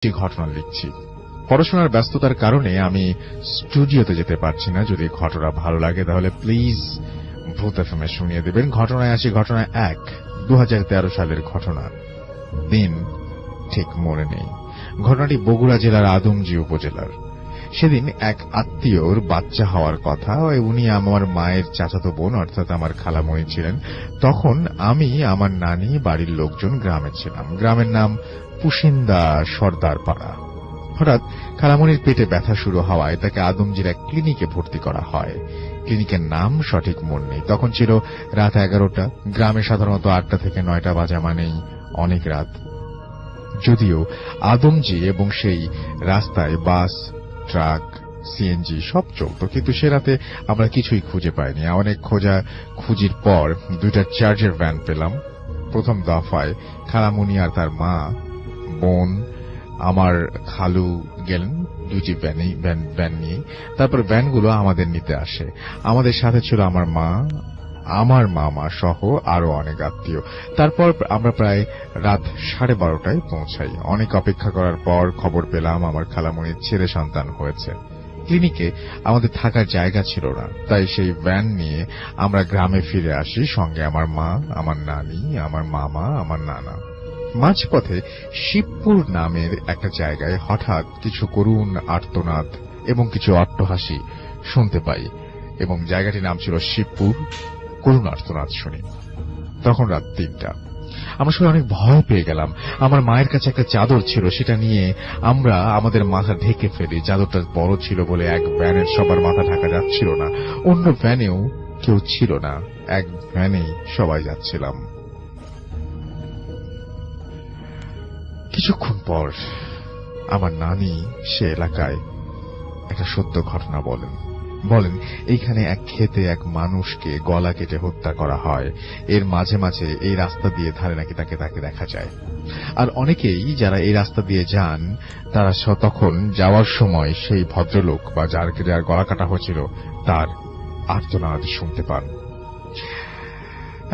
ঘটনা লিখছি। পড়াশোনার ব্যস্ততার কারণে আমি স্টুডিওতে যেতে পারছি না। যদি ঘটনা ভালো লাগে তাহলে প্লিজ ভূত এফএম শুনিয়ে দেবেন। ঘটনায় আসি। ঘটনা 1, 2013 সালের ঘটনা। দিন ঠিক মনে নেই। ঘটনাটি বগুড়া জেলার আদমজী উপজেলার। সেদিন এক আত্মীয়র বাচ্চা হওয়ার কথা। উনি আমার মায়ের চাচাতো বোন, অর্থাৎ আমার খালামণি ছিলেন। তখন আমি, আমার নানি, বাড়ির লোকজন গ্রামে ছিলাম। গ্রামের নাম পুশিন্দা সর্দার পাড়া। হঠাৎ খালামণির পেটে ব্যথা শুরু হওয়ায় তাকে আদমজির এক ক্লিনিকে ভর্তি করা হয়। ক্লিনিকের নাম সঠিক মনে নেই। তখন ছিল রাত 11টা। গ্রামে সাধারণত 8টা থেকে 9টা বাজা মানেই অনেক রাত। যদিও আদমজি এবং সেই রাস্তায় বাস, ট্রাক, সিএনজি সব চলত, কিন্তু সে রাতে আমরা কিছুই খুঁজে পাইনি। অনেক খোঁজাখুঁজির পর 2টা চার্জের ভ্যান পেলাম। প্রথম দফায় খালামণি আর তার মা, বোন, আমার খালু গেলেন 2টি ভ্যান নিয়ে। তারপর ভ্যানগুলো আমাদের নিতে আসে। আমাদের সাথে ছিল আমার মা, আমার মামা সহ আরো অনেক আত্মীয়। তারপর আমরা প্রায় রাত 12:30টায় পৌঁছাই। অনেক অপেক্ষা করার পর খবর পেলাম আমার খালামণির ছেলে সন্তান হয়েছে। ক্লিনিকে আমাদের থাকার জায়গা ছিল না, তাই সেই ভ্যান নিয়ে আমরা গ্রামে ফিরে আসি। সঙ্গে আমার মা, আমার নানি, আমার মামা, আমার নানা। মাঝপথে শিবপুর নামের একটা জায়গায় হঠাৎ কিছু করুণ আর্তনাদ এবং কিছু অট্টহাসি শুনতে পাই, এবং জায়গাটির নাম ছিল শিবপুর। করুণ আর্তনাদ শুনি। তখন রাত 3টা। আমরা সবাই অনেক ভয় পেয়ে গেলাম। আমার মায়ের কাছে একটা চাদর ছিল, সেটা নিয়ে আমরা আমাদের মাথা ঢেকে ফেলি। চাদরটা বড় ছিল বলে এক ভ্যানের সবার মাথা ঢাকা যাচ্ছিল না। অন্য ভ্যানেও কেউ ছিল না, এক ভ্যানেই সবাই যাচ্ছিলাম। কিছুক্ষণ পর আমার নানি সে এলাকায় একটা সত্য ঘটনা বলেন এইখানে এক ক্ষেতে এক মানুষকে গলা কেটে হত্যা করা হয়। এর মাঝে মাঝে এই রাস্তা দিয়ে ধারে নাকি তাকে দেখা যায়। আর অনেকেই যারা এই রাস্তা দিয়ে যান তারা তখন যাওয়ার সময় সেই ভদ্রলোক বা যার গলা কাটা হয়েছিল তার আর্তনাদ শুনতে পান।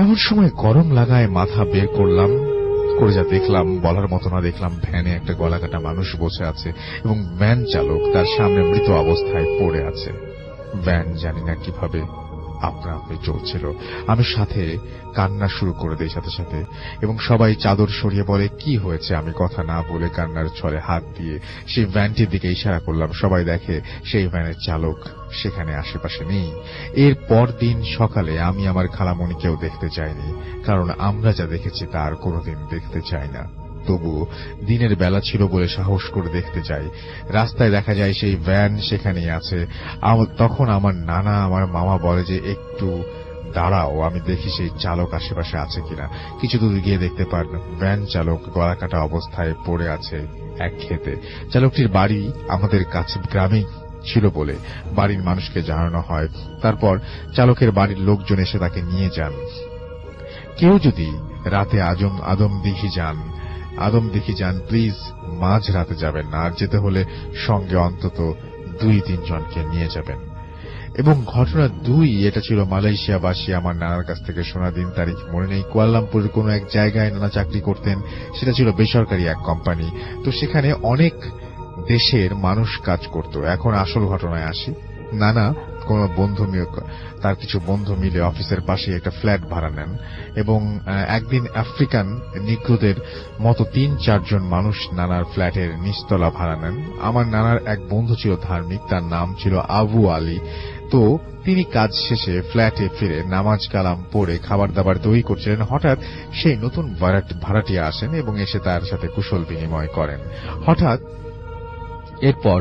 এমন সময় গরম লাগায় মাথা বের করে যা দেখলাম বলার মতো না। দেখলাম ভ্যানে একটা গলা কাটা মানুষ বসে আছে এবং ভ্যান চালক তার সামনে মৃত অবস্থায় পড়ে আছে। ভ্যান জানি না কিভাবে আপনা আপনি চলছিল। আমি সাথে কান্না শুরু করে দেই সাথে সাথে, এবং সবাই চাদর সরিয়ে বলে কি হয়েছে। আমি কথা না বলে কান্নার ছলে হাত দিয়ে সেই ভ্যানটির দিকে ইশারা করলাম। সবাই দেখে সেই ভ্যানের চালক সেখানে আশেপাশে নেই। এর পর দিন সকালে আমি আমার খালামণিকেও দেখতে যাইনি, কারণ আমরা যা দেখেছি তা আর কোনোদিন দেখতে চাই না। তবুও দিনের বেলা ছিল বলে সাহস করে দেখতে যাই। রাস্তায় দেখা যায় সেই ভ্যান সেখানেই আছে। তখন আমার নানা, আমার মামা বলে যে একটু দাঁড়াও, আমি দেখি সেই চালক আশেপাশে আছে কিনা। কিছু দূর গিয়ে দেখতে পান ভ্যান চালক গলা কাটা অবস্থায় পড়ে আছে এক ক্ষেতে। চালকটির বাড়ি আমাদের কাছে গ্রামেই ছিল বলে বাড়ির মানুষকে জানানো হয়। তারপর চালকের বাড়ির লোকজন এসে তাকে নিয়ে যান। কেউ যদি রাতে আদমদিঘি যান প্লিজ মাঝ রাতে যাবেন না, আর যেতে হলে সঙ্গে অন্তত 2-3 জনকে নিয়ে যাবেন। এবং ঘটনা 2, এটা ছিল মালয়েশিয়াবাসী আমার নানার কাছ থেকে শোনা। দিন তারিখ মনে নেই। কুয়ালালামপুরের কোন এক জায়গায় নানা চাকরি করতেন। সেটা ছিল বেসরকারি এক কোম্পানি। তো সেখানে অনেক দেশের মানুষ কাজ করত। এখন আসল ঘটনায় আসি। নানা তার কিছু বন্ধু মিলে অফিসের পাশে একটা ফ্ল্যাট ভাড়া নেন, এবং একদিন আফ্রিকান নিগ্রোদের মতো 3-4 জন মানুষ নানার ফ্ল্যাটের নিচতলা ভাড়া নেন। আমার নানার এক বন্ধু ছিল ধার্মিক, তার নাম ছিল আবু আলী। তো তিনি কাজ শেষে ফ্ল্যাটে ফিরে নামাজ কালাম পড়ে খাবার দাবার তৈরি করছিলেন। হঠাৎ সেই নতুন ভাড়াটিয়া আসেন এবং এসে তার সাথে কুশল বিনিময় করেন। হঠাৎ এরপর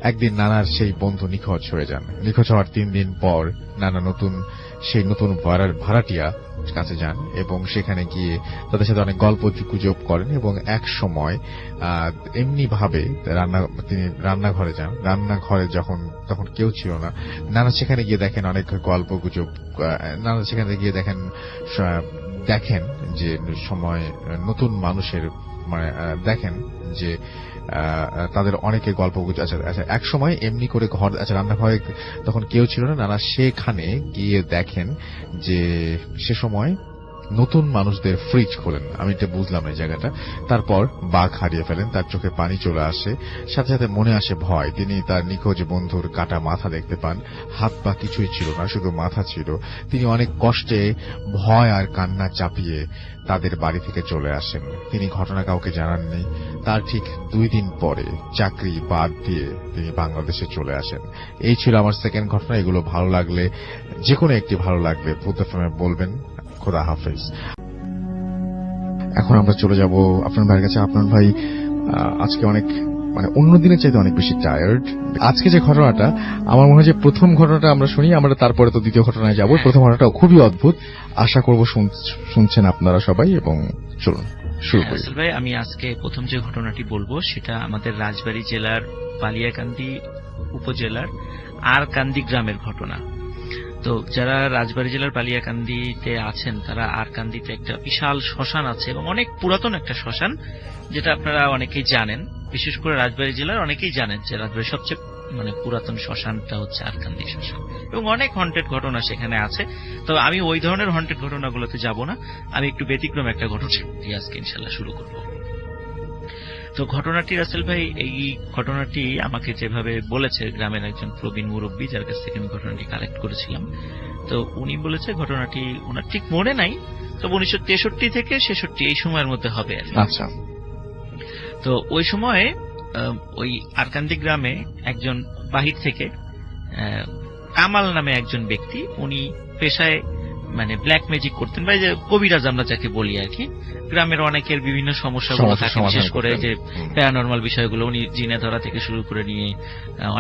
একদিন নানার সেই বন্ধু নিখোঁজ হয়ে যান। নিখোঁজ হওয়ার 3 দিন পর নানা সেই নতুন ভাড়াটিয়া কাছে যান এবং সেখানে গিয়ে তাদের সাথে অনেক গল্প গুজব করেন, এবং এক সময় এমনি ভাবে তিনি রান্নাঘরে যান। রান্নাঘরে তখন কেউ ছিল না। নানা সেখানে গিয়ে দেখেন অনেক গল্প গুজব। নানা সেখানে গিয়ে দেখেন যে সময় নতুন মানুষের দেখেন যে তাদের অনেকে গল্প আচ্ছা এক সময় এমনি করে রান্নাঘরে তখন কেউ ছিল না। নানা সেখানে গিয়ে দেখেন যে সে সময় নতুন মানুষদের ফ্রিজ খোলেন। আমি এটা বুঝলাম এই জায়গাটা। তারপর বাঘ হারিয়ে ফেলেন, তার চোখে পানি চলে আসে, সাথে সাথে মনে আসে ভয়। তিনি তার নিখোঁজ বন্ধুর কাটা মাথা দেখতে পান, হাত পা কিছুই ছিল না, শুধু মাথা ছিল। তিনি অনেক কষ্টে ভয় আর কান্না চাপিয়ে তাদের বাড়ি থেকে চলে আসেন। তিনি ঘটনা কাউকে জানাননি। তার ঠিক 2 দিন পরে চাকরি বাদ দিয়ে তিনি বাংলাদেশে চলে আসেন। এই ছিল আমার সেকেন্ড ঘটনা। এগুলো ভালো লাগলে, যে কোনো একটি ভালো লাগলে ভূত এফএম বলবেন। খোদা হাফেজ। এখন আমরা চলে যাব আপনার ভাইয়ের কাছে। আপনার ভাই আজকে অনেক অন্য দিনের চাইতে অনেক বেশি টায়ার্ড। আজকে যে ঘটনাটা, আমার মনে হয় যে প্রথম ঘটনাটা আমরা শুনি, আমরা তারপরে তো দ্বিতীয় ঘটনায় যাব। প্রথম ঘটনাটা খুবই অদ্ভুত, আশা করব শুনছেন আপনারা সবাই। এবং চলুন শুরু করি। ভাই, আমি আজকে প্রথম যে ঘটনাটি বলবো সেটা আমাদের রাজবাড়ী জেলার বালিয়াকান্দি উপজেলার আরকান্দি গ্রামের ঘটনা। তো যারা রাজবাড়ী জেলার বালিয়াকান্দিতে আছেন তারা আরকান্দিতে একটা বিশাল শ্মশান আছে এবং অনেক পুরাতন একটা শ্মশান, যেটা আপনারা অনেকেই জানেন। বিশেষ করে রাজবাড়ী জেলার অনেকেই জানেন যে রাজবাড়ির সবচেয়ে পুরাতন শ্মশানটা হচ্ছে আরকান্দি শ্মশান, এবং অনেক হন্টেড ঘটনা সেখানে আছে। তো আমি ওই ধরনের হন্টেড ঘটনাগুলোতে যাব না, আমি একটু ব্যতিক্রম একটা ঘটনা দিয়ে আজকে ইনশাল্লাহ শুরু করব। তো ঘটনাটি রাসেল ভাই, এই ঘটনাটি আমাকে যেভাবে বলেছে গ্রামের একজন প্রবীণ মুরব্বী, যার কাছ থেকে আমি ঘটনাটি কালেক্ট করেছিলাম, তো উনি বলেছে ঘটনাটি ওনার ঠিক মনে নাই, তবে 1963 থেকে 66 এই সময়ের মধ্যে হবে। আচ্ছা। তো ওই সময়ে ওই আরকান্দি গ্রামে একজন বাহির থেকে কামাল নামে একজন ব্যক্তি, উনি পেশায় ব্ল্যাক ম্যাজিক করতেন, বা যে কবিরাজ আমরা যাকে বলি আর কি। গ্রামের অনেকের বিভিন্ন সমস্যাগুলো থাকে, বিশেষ করে যে প্যারানরমাল বিষয়গুলো, উনি জিনে ধরা থেকে শুরু করে নিয়ে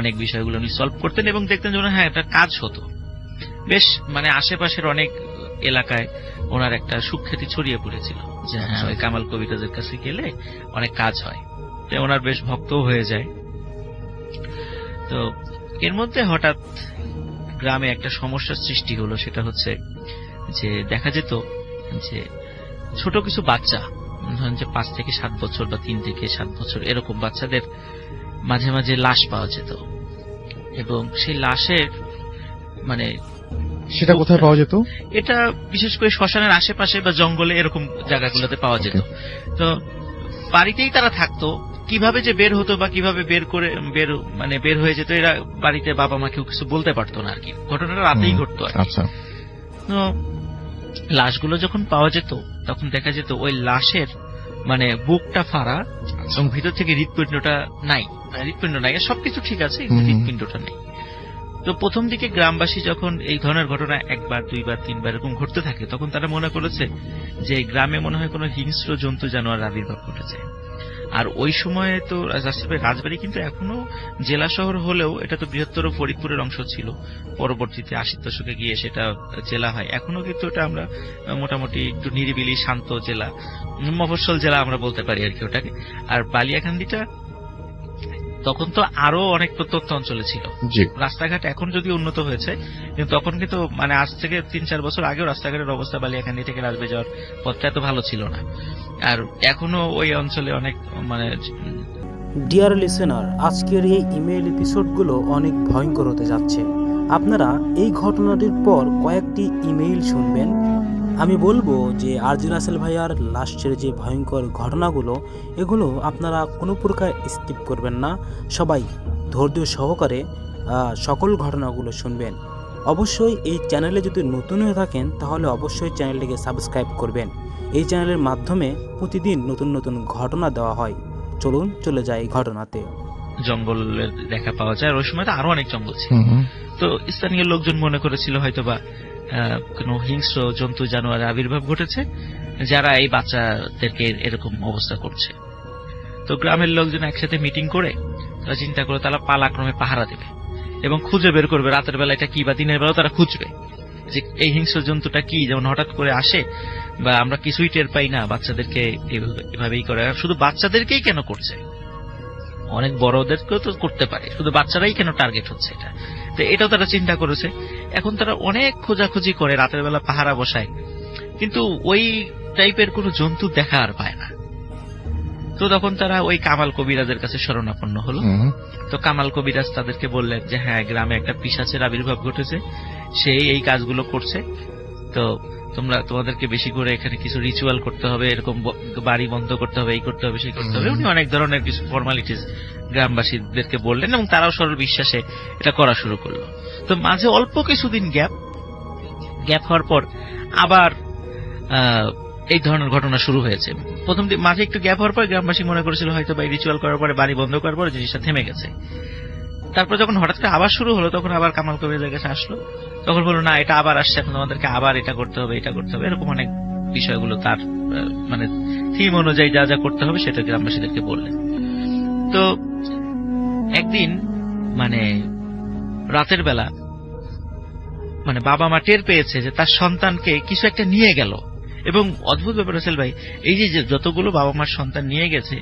অনেক বিষয়গুলো উনি সলভ করতেন, এবং দেখতেন যে হ্যাঁ একটা কাজ হতো বেশ। আশেপাশের অনেক এলাকায় ওনার একটা সুখ্যাতি ছড়িয়ে পড়েছিল যে হ্যাঁ ওই কামাল কবিরাজের কাছে গেলে অনেক কাজ হয়। তো ওনার বেশ ভক্তও হয়ে যায়। তো এর মধ্যে হঠাৎ গ্রামে একটা সমস্যার সৃষ্টি হলো, সেটা হচ্ছে যে দেখা যেত যে ছোট কিছু বাচ্চা, ধরেন যে 5 থেকে 7 বছর বা 3 থেকে 7 বছর এরকম বাচ্চাদের মাঝে মাঝে লাশ পাওয়া যেত, এবং সেই লাশের সেটা কোথায় পাওয়া যেত? এটা বিশেষ করে শ্মশানের আশেপাশে বা জঙ্গলে এরকম জায়গাগুলোতে পাওয়া যেত। তো বাড়িতেই তারা থাকতো, কিভাবে যে বের হতো বা কিভাবে বের হয়ে যেত, এরা বাড়িতে বাবা মা কেউ কিছু বলতে পারতো না আর কি। ঘটনাটা রাতেই ঘটতো। আচ্ছা। তো লাশগুলো যখন পাওয়া যেত তখন দেখা যেত ওই লাশের বুকটা ফাড়া এবং ভিতর থেকে হৃৎপিণ্ডটা নাই। হৃৎপিণ্ড নাই, সবকিছু ঠিক আছে, হৃৎপিণ্ডটা নেই। তো প্রথম দিকে গ্রামবাসী যখন এই ধরনের ঘটনা 1 বার 2 বার 3 বার এরকম ঘটতে থাকে, তখন তারা মনে করেছে যে গ্রামে মনে হয় কোনো হিংস্র জন্তু জানোয়ার আবির্ভাব ঘটেছে। আর ওই সময়ে তো রাজবাড়ী কিন্তু এখনো জেলা শহর হলেও এটা তো বৃহত্তর ফরিদপুরের অংশ ছিল। পরবর্তীতে 80 দশকে গিয়ে সেটা জেলা হয়। এখনো কিন্তু এটা আমরা মোটামুটি একটু নিরিবিলি শান্ত জেলা, মফস্বল জেলা আমরা বলতে পারি আর কি ওটাকে। আর বালিয়াকান্দিটা তখন তো আরো অনেক প্রত্যন্ত অঞ্চলে ছিল। রাস্তাঘাট এখন যদি উন্নত হয়েছে, কিন্তু তখন কিন্তু আজ থেকে 3-4 বছর আগেও রাস্তাঘাটের অবস্থা বালিয়াকান্দি থেকে রাজবাড়ী যাওয়ার পথটা এত ভালো ছিল না। আর এখনো ওই অঞ্চলে অনেক ডিয়ার লিসেনার, আজকের এই ইমেইল এপিসোডগুলো অনেক ভয়ঙ্কর হতে যাচ্ছে। আপনারা এই ঘটনাটির পর কয়েকটি ইমেইল শুনবেন। আমি বলবো যে আরজি রাসেল ভাইয়ার লাস্টের যে ভয়ঙ্কর ঘটনাগুলো, এগুলো আপনারা কোনো প্রকার স্কিপ করবেন না। সবাই ধৈর্য সহকারে সকল ঘটনাগুলো শুনবেন। অবশ্যই এই চ্যানেলে যদি নতুন হয়ে থাকেন তাহলে অবশ্যই চ্যানেলটিকে সাবস্ক্রাইব করবেন। এই চ্যানেলের মাধ্যমে প্রতিদিন নতুন নতুন ঘটনা দেওয়া হয়। চলুন চলে যাই ঘটনাতে। জঙ্গলের দেখা পাওয়া যায়, ওই সময় তো আরো অনেক জঙ্গল ছিল। তো স্থানীয় লোকজন মনে করেছিল হয়তোবা কোন হিংস্র জন্তু জানোয়ারের আবির্ভাব ঘটেছে, যারা এই বাচ্চাদেরকে এরকম অবস্থা করছে। তো গ্রামের লোকজন একসাথে মিটিং করে তারা চিন্তা করে তারা পালাক্রমে পাহারা দেবে এবং খুঁজে বের করবে রাতের বেলা এটা কি বা দিনের বেলা তারা খুঁজবে যে এই হিংস্র জন্তুটা কি। যেমন হঠাৎ করে আসে বা আমরা কিছুই টের পাই না, বাচ্চাদেরকে এভাবেই করে। শুধু বাচ্চাদেরকেই কেন করছে, অনেক বড়দেরকেও তো করতে পারে, শুধু বাচ্চারাই কেন টার্গেট হচ্ছে এটা। তো এটাও তারা চিন্তা করেছে। এখন তারা অনেক খোঁজাখুঁজি করে রাতের বেলা পাহারা বসায়, কিন্তু ওই টাইপের কোনো জন্তু দেখা আর পায় না। তো তখন তারা ওই কামাল কবিরাজের কাছে শরণাপন্ন হলো। তো কামাল কবিরাজ তাদেরকে বললেন যে হ্যাঁ, গ্রামে একটা পিশাচের আবির্ভাব ঘটেছে, সেই এই কাজগুলো করছে। তো তোমাদেরকে বেশি করে এখানে কিছু রিচুয়াল করতে হবে, এরকম বাড়ি বন্ধ করতে হবে, এই করতে হবে, সেই করতে হবে। উনি অনেক ধরনের কিছু ফর্মালিটিস গ্রামবাসীদেরকে বললেন এবং তারাও সরল বিশ্বাসে এটা করা শুরু করলো। তো মাঝে অল্প কিছুদিন গ্যাপ হওয়ার পর আবার এই ধরনের ঘটনা শুরু হয়েছে। প্রথম মাঝে একটু গ্যাপ হওয়ার পর গ্রামবাসী মনে করেছিল হয়তো বা রিচুয়াল করার পরে, বাড়ি বন্ধ করার পরে জিনিসটা থেমে গেছে। তারপর যখন হঠাৎ করে আবার শুরু হলো, তখন আবার কামাল কবিরের কাছে আসলো, তখন বললো না এটা আবার আসছে, এখন তোমাদেরকে আবার এটা করতে হবে, এটা করতে হবে, এরকম অনেক বিষয়গুলো তার মানে থিম অনুযায়ী যা যা করতে হবে সেটা গ্রামবাসীদেরকে বললেন। তো একদিন মানে রাতের বেলা মানে বাবা মা টের পেয়েছে যে তার সন্তানকে কিছু একটা নিয়ে গেল। এবং অদ্ভুত ব্যাপার রাসেল ভাই, এই যে যতগুলো বাবা মার সন্তান নিয়ে গেছে,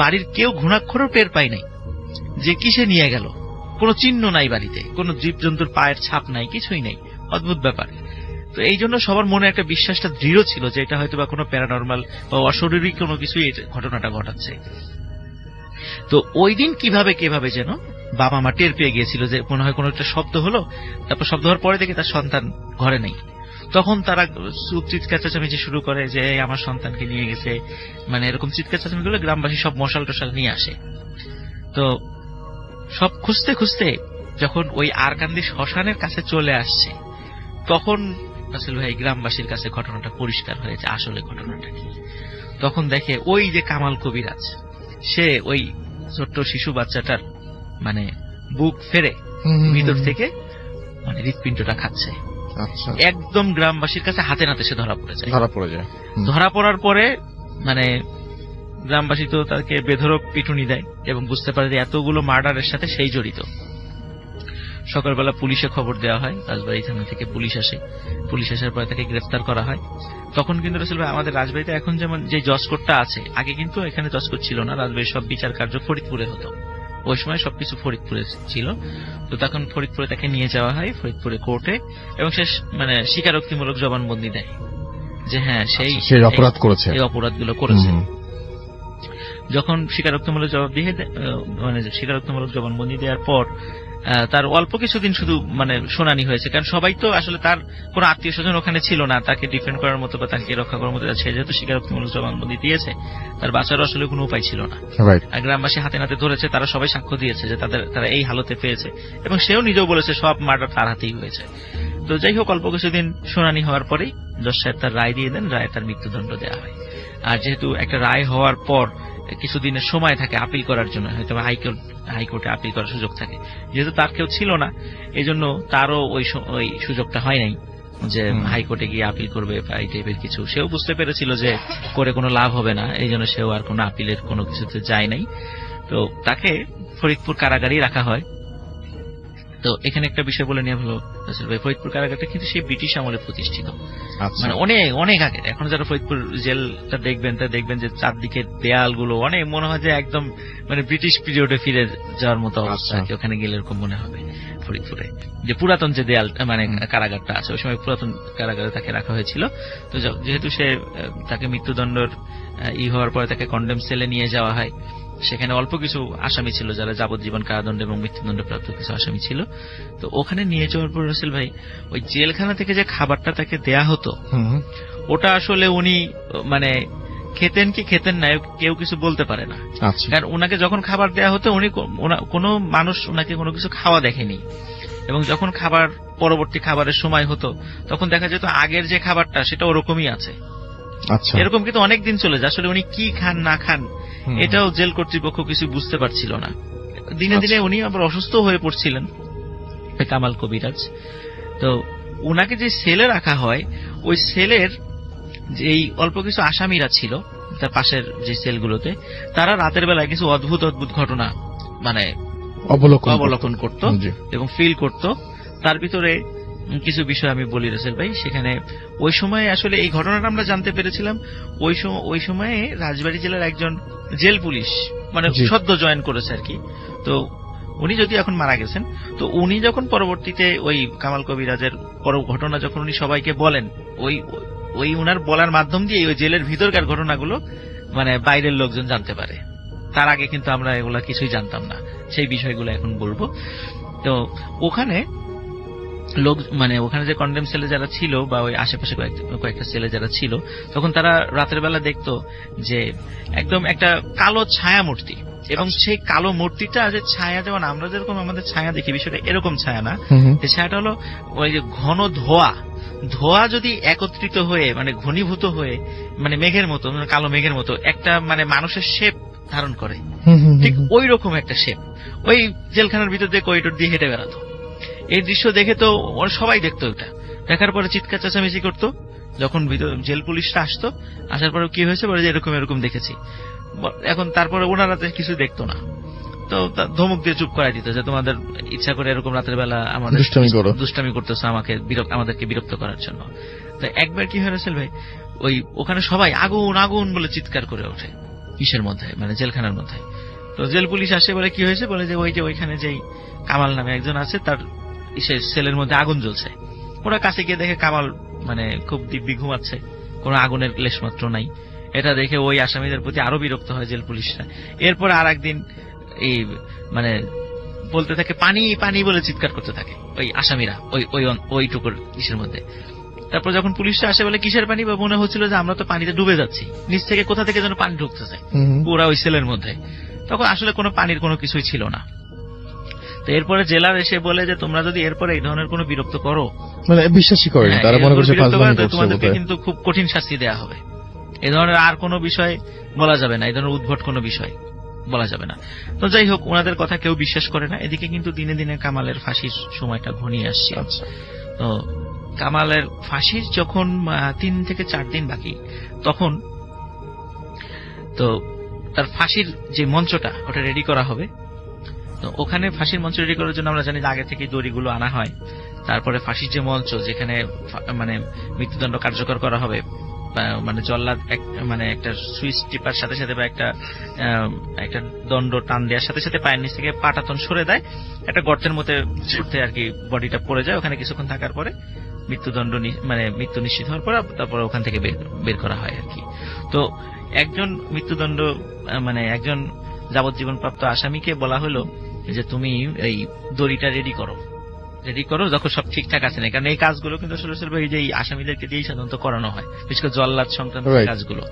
বাড়ির কেউ ঘুণাক্ষরও টের পায় নাই যে কিসে নিয়ে গেল। কোনো চিহ্ন নাই বাড়িতে, কোনো জীবজন্তুর পায়ের ছাপ নাই, কিছুই নাই। অদ্ভুত ব্যাপার। তো এই জন্য সবার মনে একটা বিশ্বাসটা দৃঢ় ছিল যে এটা হয়তো বা কোনো প্যারানর্মাল বা অশরীরী কোনো কিছুই ঘটনাটা ঘটাচ্ছে। তো ওই দিন কিভাবে যেন বাবা মা টের পেয়ে গিয়েছিল যে মনে হয় কোনো একটা শব্দ হলো, তারপর শব্দ হওয়ার পরে দেখে তার সন্তান ঘরে নেই। তখন তারা চিৎকার চেঁচামেচি শুরু করে যে আমার সন্তানকে নিয়ে গেছে, মানে এরকম চিৎকার চেঁচামেচি করলে গ্রামবাসী সব মশাল টশাল নিয়ে আসে। তো সব খুঁজতে খুঁজতে যখন ওই আরকান্দি শ্মশানের কাছে চলে আসছে, তখন আসলে ভাই গ্রামবাসীর কাছে ঘটনাটা পরিষ্কার হয়েছে আসলে ঘটনাটা কি। তখন দেখে ওই যে কামাল কবিরাজ, সে ওই ছোট্ট শিশু বাচ্চাটার মানে বুক ফেরে ভিতর থেকে মানে হৃৎপিণ্ডটা খাচ্ছে। একদম গ্রামবাসীর কাছে হাতে নাতে সে ধরা পড়ে যায়। ধরা পড়ার পরে মানে গ্রামবাসী তো তাকে বেধড়ক পিটুনি দেয় এবং বুঝতে পারে যে এতগুলো মার্ডারের সাথে সেই জড়িত। সকালবেলা পুলিশে খবর দেওয়া হয়, রাজবাড়ী থানা থেকে পুলিশ আসে। পুলিশ আসার পরে তাকে গ্রেফতার করা হয়। তখন কিন্তু রাসেল ভাই আমাদের রাজবাড়ীতে এখন যেমন যে জজ কোর্টটা আছে, আগে কিন্তু এখানে জজ কোর্ট ছিল না। রাজবাড়ির সব বিচার কার্য ফরিদপুরে হতো। ওই সময় সবকিছু ফরিদপুরে ছিল। তো তখন ফরিদপুরে তাকে নিয়ে যাওয়া হয়, ফরিদপুরে কোর্টে, এবং সে মানে স্বীকারোক্তিমূলক জবানবন্দি দেয় যে হ্যাঁ সেই অপরাধ করেছে, এই অপরাধগুলো করেছে। যখন স্বীকারোক্তিমূলক জবানবন্দি দেওয়ার পর তার অল্প কিছুদিন শুধু মানে শুনানি হয়েছে, কারণ সবাই তো আসলে তার কোনো আত্মীয় স্বজন ওখানে ছিল না তাকে ডিফেন্ড করার মতো বা তাকে রক্ষা করার মতো। সে যেহেতু স্বীকারোক্তিমূলক জবানবন্দি দিয়েছে, তার বাঁচারও আসলে কোনো উপায় ছিল না। আর গ্রামবাসী হাতে নাতে ধরেছে, তারা সবাই সাক্ষ্য দিয়েছে যে তারা এই হালতে পেয়েছে, এবং সেও নিজেও বলেছে সব মার্ডার তার হাতেই হয়েছে। তো যাই হোক, অল্প কিছুদিন শুনানি হওয়ার পরেই জজ সাহেব তার রায় দিয়ে দেন, রায় তার মৃত্যুদণ্ড দেওয়া হয়। আর যেহেতু একটা রায় হওয়ার পর কিছুদিনের সময় থাকে আপিল করার জন্য, হয়তো হাইকোর্টে আপিল করার সুযোগ থাকে, যেহেতু তার কেউ ছিল না এই জন্য তারও ওই সুযোগটা হয় নাই যে হাইকোর্টে গিয়ে আপিল করবে বা এই টাইপের কিছু। সেও বুঝতে পেরেছিল যে করে কোনো লাভ হবে না, এই জন্য সেও আর কোনো আপিলের কোনো কিছুতে যায় নাই। তো তাকে ফরিদপুর কারাগারেই রাখা হয়। তো এখানে একটা বিষয় বলে নিয়ে ভালো রাসেল ভাই, ফরিদপুর কারাগারটা কিন্তু সেই ব্রিটিশ আমলে প্রতিষ্ঠিত, মানে অনেক আগে। এখন যারা ফরিদপুর জেলটা দেখবেন যে চারদিকে দেয়ালগুলো অনেক মনে হয় যে একদম মানে ব্রিটিশ পিরিয়ডে ফিরে যাওয়ার মতো অবস্থা। ওখানে গেলে এরকম মনে হবে ফরিদপুরে যে পুরাতন যে দেয়াল মানে কারাগারটা আছে, ওই সময় পুরাতন কারাগারে তাকে রাখা হয়েছিল। তো যেহেতু তাকে মৃত্যুদণ্ডের হওয়ার পরে তাকে কন্ডেম সেলে নিয়ে যাওয়া হয়। সেখানে অল্প কিছু আসামি ছিল যারা যাবজ্জীবন কারাদণ্ড এবং মৃত্যুদণ্ড প্রাপ্ত কিছু আসামি ছিল। তো ওখানে নিয়ে যাওয়ার পর রাসেল ভাই ওই জেলখানা থেকে যে খাবারটা তাকে দেয়া হতো, ওটা আসলে উনি মানে খেতেন কি খেতেন না কেউ কিছু বলতে পারে না। কারণ ওনাকে যখন খাবার দেয়া হতো উনি কোনো মানুষ ওনাকে কোনো কিছু খাওয়া দেখেনি, এবং যখন পরবর্তী খাবারের সময় হতো তখন দেখা যেত আগের যে খাবারটা সেটা ওরকমই আছে। এরকম কিন্তু অনেক দিন চলে যায়। আসলে উনি কি খান না খান এটাও জেল কর্তৃপক্ষ কিছু বুঝতে পারছিল না। দিনে দিনে উনি আবার অসুস্থ হয়ে পড়ছিলেন কামাল কবিরাজ। তো উনাকে যে সেলে রাখা হয়, ওই সেলের যেই অল্প কিছু আসামিরা ছিল তার পাশের যে সেলগুলোতে, তারা রাতের বেলায় কিছু অদ্ভুত ঘটনা মানে অবলোকন করত এবং ফিল করত। তার ভিতরে কিছু বিষয় আমি বলি রাসেল ভাই। সেখানে ওই সময় আসলে এই ঘটনাটা আমরা জানতে পেরেছিলাম ওই সময়ে রাজবাড়ী জেলার একজন জেল পুলিশ মানে সদ্য জয়েন করেছে আর কি। তো উনি যদি এখন মারা গেছেন, তো উনি যখন পরবর্তীতে ওই কামাল কবিরাজের ঘটনা যখন উনি সবাইকে বলেন, ওই উনার বলার মাধ্যম দিয়ে ওই জেলের ভিতরকার ঘটনাগুলো মানে বাইরের লোকজন জানতে পারে। তার আগে কিন্তু আমরা এগুলা কিছুই জানতাম না। সেই বিষয়গুলো এখন বলবো। তো ওখানে লোক মানে ওখানে যে কন্ডেম সেলে যারা ছিল বা ওই আশেপাশে কয়েকটা সেলে যারা ছিল, তখন তারা রাতের বেলা দেখতো যে একদম একটা কালো ছায়া মূর্তি, এবং সেই কালো মূর্তিটা যে ছায়া, যেমন আমরা যেরকম আমাদের ছায়া দেখি বিষয়টা এরকম ছায়া না, এই ছায়াটা হলো ওই যে ঘন ধোয়া যদি একত্রিত হয়ে মানে ঘনীভূত হয়ে মানে মেঘের মতো, কালো মেঘের মতো একটা মানে মানুষের শেপ ধারণ করে, ঠিক ওই রকম একটা শেপ ওই জেলখানার ভিতর দিয়ে করিডোর দিয়ে হেঁটে বেড়াতো। এই দৃশ্য দেখে তো সবাই দেখতো, ওটা দেখার পরে চিৎকার চেঁচামেচি করতো। যখন জেল পুলিশরা আসতো, আসার পরে কি হয়েছে বলে যে এরকম দেখেছি। এখন তারপরে ওনারা কিছু দেখতো না, তো ধমক দিয়ে চুপ করাই দিত যে তোমাদের ইচ্ছা করে এরকম রাতের বেলা আমাদের দুষ্টামি করতেছো, আমাদেরকে বিরক্ত করার জন্য। তো একবার কি হয়েছিল ভাই, ওই ওখানে সবাই আগুন আগুন বলে চিৎকার করে ওঠে ইসের মধ্যে, মানে জেলখানার মধ্যে। তো জেল পুলিশ আসে, বলে কি হয়েছে, বলে যে ওইখানে যেই কামাল নামে একজন আছে তার সেলের মধ্যে আগুন জ্বলছে। ওরা কাছে গিয়ে দেখে কামাল মানে খুব দিব্যি ঘুমাচ্ছে, কোনো আগুনের লেশ মাত্র নাই। এটা দেখে ওই আসামিদের প্রতি আরো বিরক্ত হয় জেল পুলিশরা। এরপর আর একদিন এই মানে বলতে থাকে পানি পানি বলে চিৎকার করতে থাকে ওই আসামিরা ওই টুকুর ইসের মধ্যে। তারপর যখন পুলিশরা আসে, বলে কিসের পানি, বা মনে হচ্ছিল যে আমরা তো পানিতে ডুবে যাচ্ছি, নিচ থেকে কোথা থেকে যেন পানি ঢুকতেছে পুরা ওই সেলের মধ্যে। তখন আসলে কোনো পানির কোনো কিছুই ছিল না। তো এরপরে জেলার এসে বলে যে তোমরা যদি এরপরে এই ধরনের কোনো বিরক্ত করো, মানে বিশ্বাসই করেন তারা, মনে করছে তোমাদেরকে কিন্তু খুব কঠিন শাস্তি দেওয়া হবে। এই ধরনের আর কোনো বিষয় বলা যাবে না, এই ধরনের উদ্ভট কোনো বিষয় বলা যাবে না। তো যাই হোক, ওনাদের কথা কেউ বিশ্বাস করে না। এদিকে কিন্তু দিনে দিনে কামালের ফাঁসির সময়টা ঘনিয়ে আসছে। তো কামালের ফাঁসির যখন 3 থেকে 4 দিন বাকি, তখন তো তার ফাঁসির যে মঞ্চটা ওটা রেডি করা হবে। তো ওখানে ফাঁসির মঞ্চ রেডি করার জন্য আমরা জানি যে আগে থেকে দড়িগুলো আনা হয়। তারপরে ফাঁসির যে মঞ্চ, যেখানে মানে মৃত্যুদণ্ড কার্যকর করা হবে, মানে জল্লাদ মানে একটা সুইচ টিপার সাথে সাথে বা একটা দণ্ড টান দেওয়ার সাথে সাথে পায়ের নিচ থেকে পাটাতন সরে দেয়, একটা গর্তের মধ্যে আর কি বডিটা পড়ে যায়। ওখানে কিছুক্ষণ থাকার পরে মৃত্যুদণ্ড মানে মৃত্যু নিশ্চিত হওয়ার পর তারপরে ওখান থেকে বের করা হয় আর কি। তো একজন মৃত্যুদণ্ড মানে একজন যাবজ্জীবন প্রাপ্ত আসামিকে বলা হলো যে তুমি এই দড়িটা রেডি করো, যখন সব ঠিকঠাক আছে না। কারণ এই কাজগুলো কিন্তু আসলে এই যে আসামিদেরকে দিয়েই সাধারণত করানো হয়, বিশেষ করে জল্লাদ সংক্রান্ত কাজগুলো।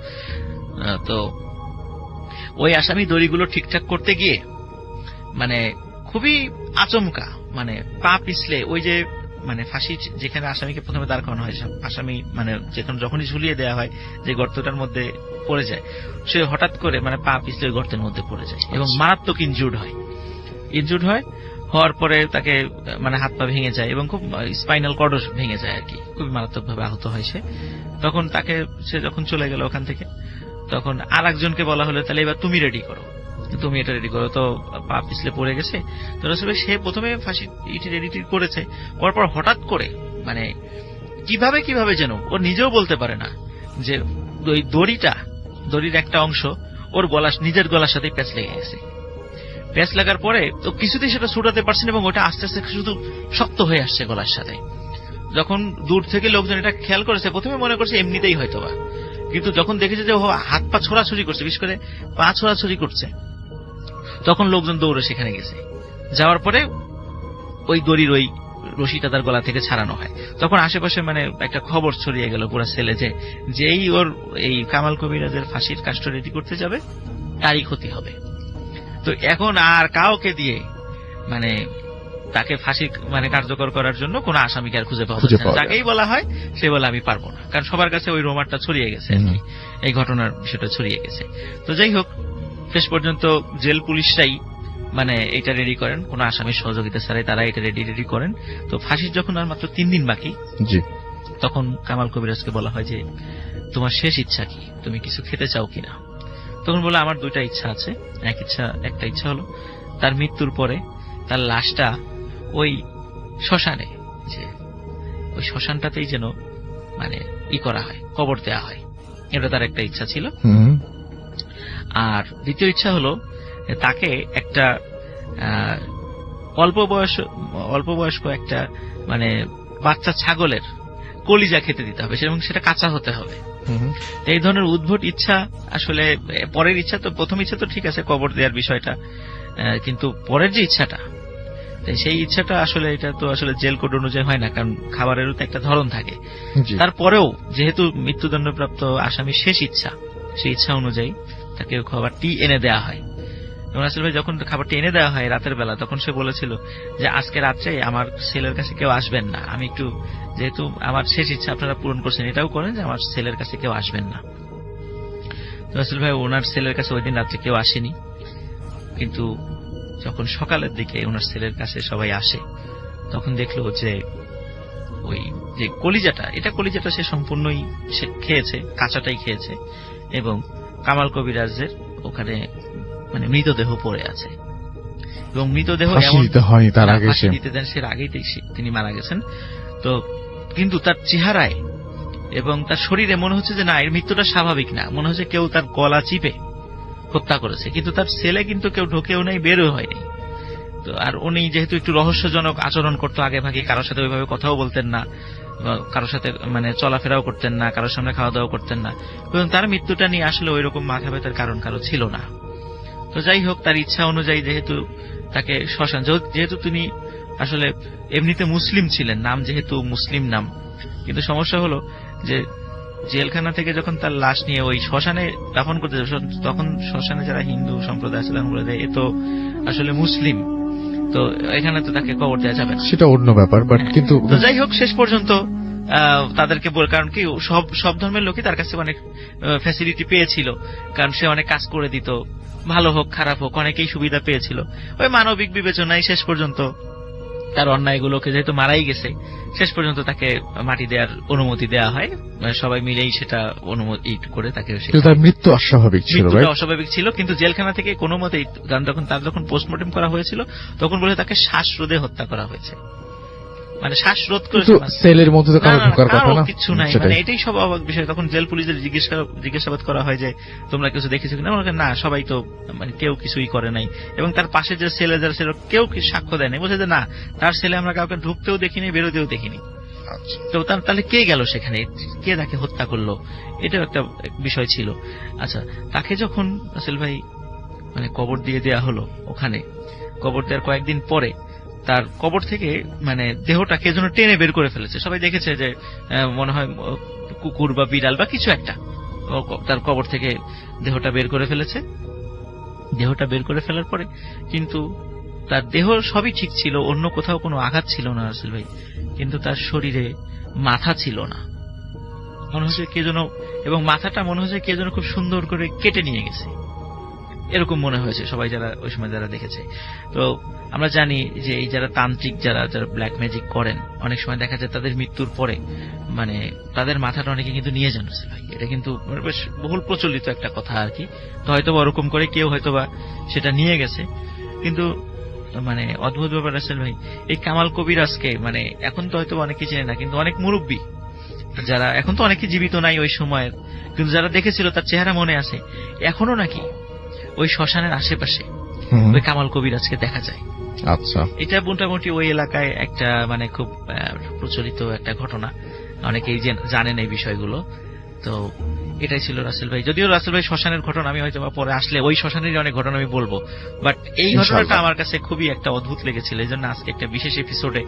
তো ওই আসামি দড়িগুলো ঠিকঠাক করতে গিয়ে মানে খুবই আচমকা মানে পা পিছলে ওই যে মানে ফাঁসি যেখানে আসামিকে প্রথমে দাঁড় করানো হয়, আসামি মানে যখনই ঝুলিয়ে দেওয়া হয় যে গর্তটার মধ্যে পড়ে যায়, সে হঠাৎ করে মানে পা পিছলে ওই গর্তের মধ্যে পড়ে যায় এবং মারাত্মক ইনজুর্ড হয়। হওয়ার পরে তাকে মানে হাত পা ভেঙে যায় এবং খুব স্পাইনাল কর্ডও ভেঙে যায় আর কি, খুবই মারাত্মক ভাবে আহত হয় সে। তখন সে যখন চলে গেল ওখান থেকে, তখন আর একজনকে বলা হলো তাহলে এবার তুমি রেডি করো, তুমি এটা রেডি করো। তো পা পিছলে পড়ে গেছে। তো সে প্রথমে ফাঁসি রেডি করেছে, করার পর হঠাৎ করে মানে কিভাবে যেন ও নিজেও বলতে পারে না যে ওই দড়ির একটা অংশ ওর নিজের গলার সাথে প্যাঁচ লেগে গেছে। প্যাঁচ লাগার পরে তো কিছুতেই সেটা ছুটাতে পারছে না এবং ওটা আস্তে আস্তে শুধু শক্ত হয়ে আসছে গলার সাথে। যখন দূর থেকে লোকজন এটা খেয়াল করেছে, প্রথমে মনে করছে এমনিতেই হয়তোবা, কিন্তু যখন দেখেছে যে ও হাত পা ছোড়াছুড়ি করছে, বিশেষ করে পা ছোড়াছুড়ি করছে, তখন লোকজন দৌড়ে সেখানে গেছে। যাওয়ার পরে ওই দড়ির ওই রশিটা তার গলা থেকে ছাড়ানো হয়। তখন আশেপাশে মানে একটা খবর ছড়িয়ে গেল পুরো সেলে যে যেই ওর এই কামাল কবিরাজের ফাঁসির কাজটা রেডি করতে যাবে তারই ক্ষতি হবে। তো এখন আর কাউকে দিয়ে মানে তাকে ফাঁসি মানে কার্যকর করার জন্য কোন আসামিকে আর খুঁজে পাওয়া যাচ্ছে না। যাকেই বলা হয় সে বলে আমি পারবো না, কারণ সবার কাছে ওই রোমারটা ছড়িয়ে গেছে, এই ঘটনার বিষয়টা ছড়িয়ে গেছে। তো যাই হোক, শেষ পর্যন্ত জেল পুলিশরাই মানে এটা রেডি করেন, কোন আসামির সহযোগিতা ছাড়াই তারা এটা রেডি করেন। তো ফাঁসির যখন আর মাত্র 3 দিন বাকি, তখন কামাল কবিরাজকে বলা হয় যে তোমার শেষ ইচ্ছা কি, তুমি কিছু খেতে চাও কিনা? তখন বলে আমার 2টা ইচ্ছা আছে। একটা ইচ্ছা হলো তার মৃত্যুর পরে তার লাশটা ওই শ্মশানে, যে ওই শ্মশানটাতেই যেন মানে করা হয়, কবর দেওয়া হয়, এটা তার একটা ইচ্ছা ছিল। আর দ্বিতীয় ইচ্ছা হলো তাকে একটা অল্প বয়স্ক একটা মানে বাচ্চা ছাগলের কলিজা খেতে দিতে হবে এবং সেটা কাঁচা হতে হবে। এই ধরনের উদ্ভট ইচ্ছা আসলে পরের ইচ্ছা তো, প্রথম ইচ্ছা তো ঠিক আছে কবর দেওয়ার বিষয়টা, কিন্তু পরের যে ইচ্ছাটা তাই সেই ইচ্ছাটা আসলে এটা তো আসলে জেল কোড অনুযায়ী হয় না, কারণ খাবারেরও তো একটা ধরন থাকে। জি। তারপরেও যেহেতু মৃত্যুদণ্ডপ্রাপ্ত আসামির শেষ ইচ্ছা, সেই ইচ্ছা অনুযায়ী তাকে খাবারটি এনে দেওয়া হয়। এবং রাসেল ভাই যখন খাবারটি এনে দেওয়া হয় রাতের বেলা, তখন সে বলেছিল যে আজকে রাত্রে আমার ছেলের কাছে কেউ আসবেন না, আমি একটু, যেহেতু আমার শেষ ইচ্ছা আপনারা পূরণ করছেন, এটাও করেন যে আমার ছেলের কাছে কেউ আসবেন না। রাসেল ভাই ওনার ছেলের কাছে ওই দিন রাত্রে কেউ আসেনি, কিন্তু যখন সকালের দিকে ওনার ছেলের কাছে সবাই আসে, তখন দেখলো যে ওই যে কলিজাটা সে সম্পূর্ণই সে খেয়েছে, কাঁচাটাই খেয়েছে, এবং কামাল কবিরাজের ওখানে মানে মৃতদেহ পড়ে আছে। এবং মৃতদেহ ফাঁসি দিতে হয়নি তার আগে, ফাঁসি দিতে দেন সে আগেই তিনি মারা গেছেন। তো কিন্তু তার চেহারায় এবং তার শরীরে মনে হচ্ছে যে না, এর মৃত্যুটা স্বাভাবিক না, মনে হচ্ছে কেউ তার গলা চিপে হত্যা করেছে। কিন্তু তার ছেলে কিন্তু কেউ ঢোকেও নাই, বেরও হয়নি। তো আর উনি যেহেতু একটু রহস্যজনক আচরণ করতো, আগে ভাগে কারোর সাথে ওইভাবে কথাও বলতেন না, কারোর সাথে মানে চলাফেরাও করতেন না, কারোর সামনে খাওয়া দাওয়া করতেন না, এবং তার মৃত্যুটা নিয়ে আসলে ওই রকম মাথা ব্যথার কারণ কারো ছিল না। তো যাই হোক, তার ইচ্ছা অনুযায়ী যেহেতু তাকে শ্মশান, যেহেতু তিনি আসলে এমনিতে মুসলিম ছিলেন, নাম যেহেতু মুসলিম নাম, কিন্তু সমস্যা হলো যে জেলখানা থেকে যখন তার লাশ নিয়ে ওই শ্মশানে দাফন করতে যাবে, তখন শ্মশানে যারা হিন্দু সম্প্রদায় আছে তখন বলে দেয় এ তো আসলে মুসলিম, তো এখানে তো তাকে কবর দেওয়া যাবে না, সেটা অন্য ব্যাপার। বাট কিন্তু তো যাই হোক শেষ পর্যন্ত তাদেরকে কারণ কি সব ধর্মের লোকই তার কাছে অনেক ফ্যাসিলিটি পেয়েছিল, কারণ সে অনেক কাজ করে দিত, ভালো হোক খারাপ হোক অনেকেই সুবিধা পেয়েছিল। ওই মানবিক বিবেচনায় শেষ পর্যন্ত তার অন্যায়গুলোকে যেহেতু মারাই গেছে, শেষ পর্যন্ত তাকে মাটি দেওয়ার অনুমতি দেওয়া হয়, সবাই মিলেই সেটা অনুমতি করে তাকে। তার মৃত্যু অস্বাভাবিক ছিল, অস্বাভাবিক ছিল, কিন্তু জেলখানা থেকে কোনো মতেই, কারণ যখন পোস্টমর্টম করা হয়েছিল তখন বলে তাকে শ্বাসরোধে হত্যা করা হয়েছে, মানে শ্বাসরোধ করে, সেলের মধ্যে তো কারো ঢোকার কথা না, কিছু নাই, মানে এটাই সব অবাক বিষয়। তখন জেল পুলিশের জিজ্ঞাসাবাদ করা হয় যে তোমরা কিছু দেখেছো কিনা, না সবাই তো মানে কেউ কিছুই করে নাই, এবং তার পাশে যে ছেলে যারা ছিল কেউ সাক্ষ্য দেয় নাই, বলছে যে না তার ছেলে আমরা কাউকে ঢুকতেও দেখিনি, বেরোতেও দেখিনি। তো তাহলে কে গেল সেখানে, কে তাকে হত্যা করলো, এটাও একটা বিষয় ছিল। আচ্ছা, তাকে যখন রাসেল ভাই মানে কবর দিয়ে দেয়া হলো, ওখানে কবর দেওয়ার কয়েকদিন পরে তার কবর থেকে মানে দেহটা কে যেন টেনে বের করে ফেলেছে। সবাই দেখেছে যে মনে হয় কুকুর বা বিড়াল বা কিছু একটা তার কবর থেকে দেহটা বের করে ফেলেছে। দেহটা বের করে ফেলার পরে কিন্তু তার দেহ সবই ঠিক ছিল, অন্য কোথাও কোনো আঘাত ছিল না রাসেল ভাই, কিন্তু তার শরীরে মাথা ছিল না, মনে হচ্ছে কে যেন, এবং মাথাটা মনে হচ্ছে কে যেন খুব সুন্দর করে কেটে নিয়ে গেছে, এরকম মনে হয়েছে সবাই যারা ওই সময় যারা দেখেছে। তো আমরা জানি যে এই যারা তান্ত্রিক, যারা ব্ল্যাক ম্যাজিক করেন, অনেক সময় দেখা যায় তাদের মৃত্যুর পরে মানে তাদের মাথাটা অনেকে কিন্তু নিয়ে যান ভাই, এটা কিন্তু বেশ বহুল প্রচলিত একটা কথা আর কি। তো হয়তো ওরকম করে কেউ হয়তোবা সেটা নিয়ে গেছে, কিন্তু মানে অদ্ভুত ব্যাপার রাসেল ভাই, এই কামাল কবিরাজকে মানে এখন তো হয়তো অনেকে চেনে না, কিন্তু অনেক মুরব্বী যারা, এখন তো অনেকে জীবিত নাই ওই সময়ের, কিন্তু যারা দেখেছিল তার চেহারা মনে আছে, এখনো নাকি ওই শ্মশানের আশেপাশে ওই কামাল কবিরাজকে দেখা যায়। আচ্ছা, এটা মোটামুটি ওই এলাকায় একটা মানে খুব প্রচলিত একটা ঘটনা, অনেকেই জানেন এই বিষয়গুলো। তো এটাই ছিল রাসেল ভাই। যদিও রাসেল ভাই শ্মশানের ঘটনা আমি হয়তো পরে আসলে ওই শ্মশানেরই অনেক ঘটনা আমি বলবো, বাট এই ঘটনাটা আমার কাছে খুবই একটা অদ্ভুত লেগেছিল, এই জন্য আজকে একটা বিশেষ এপিসোডে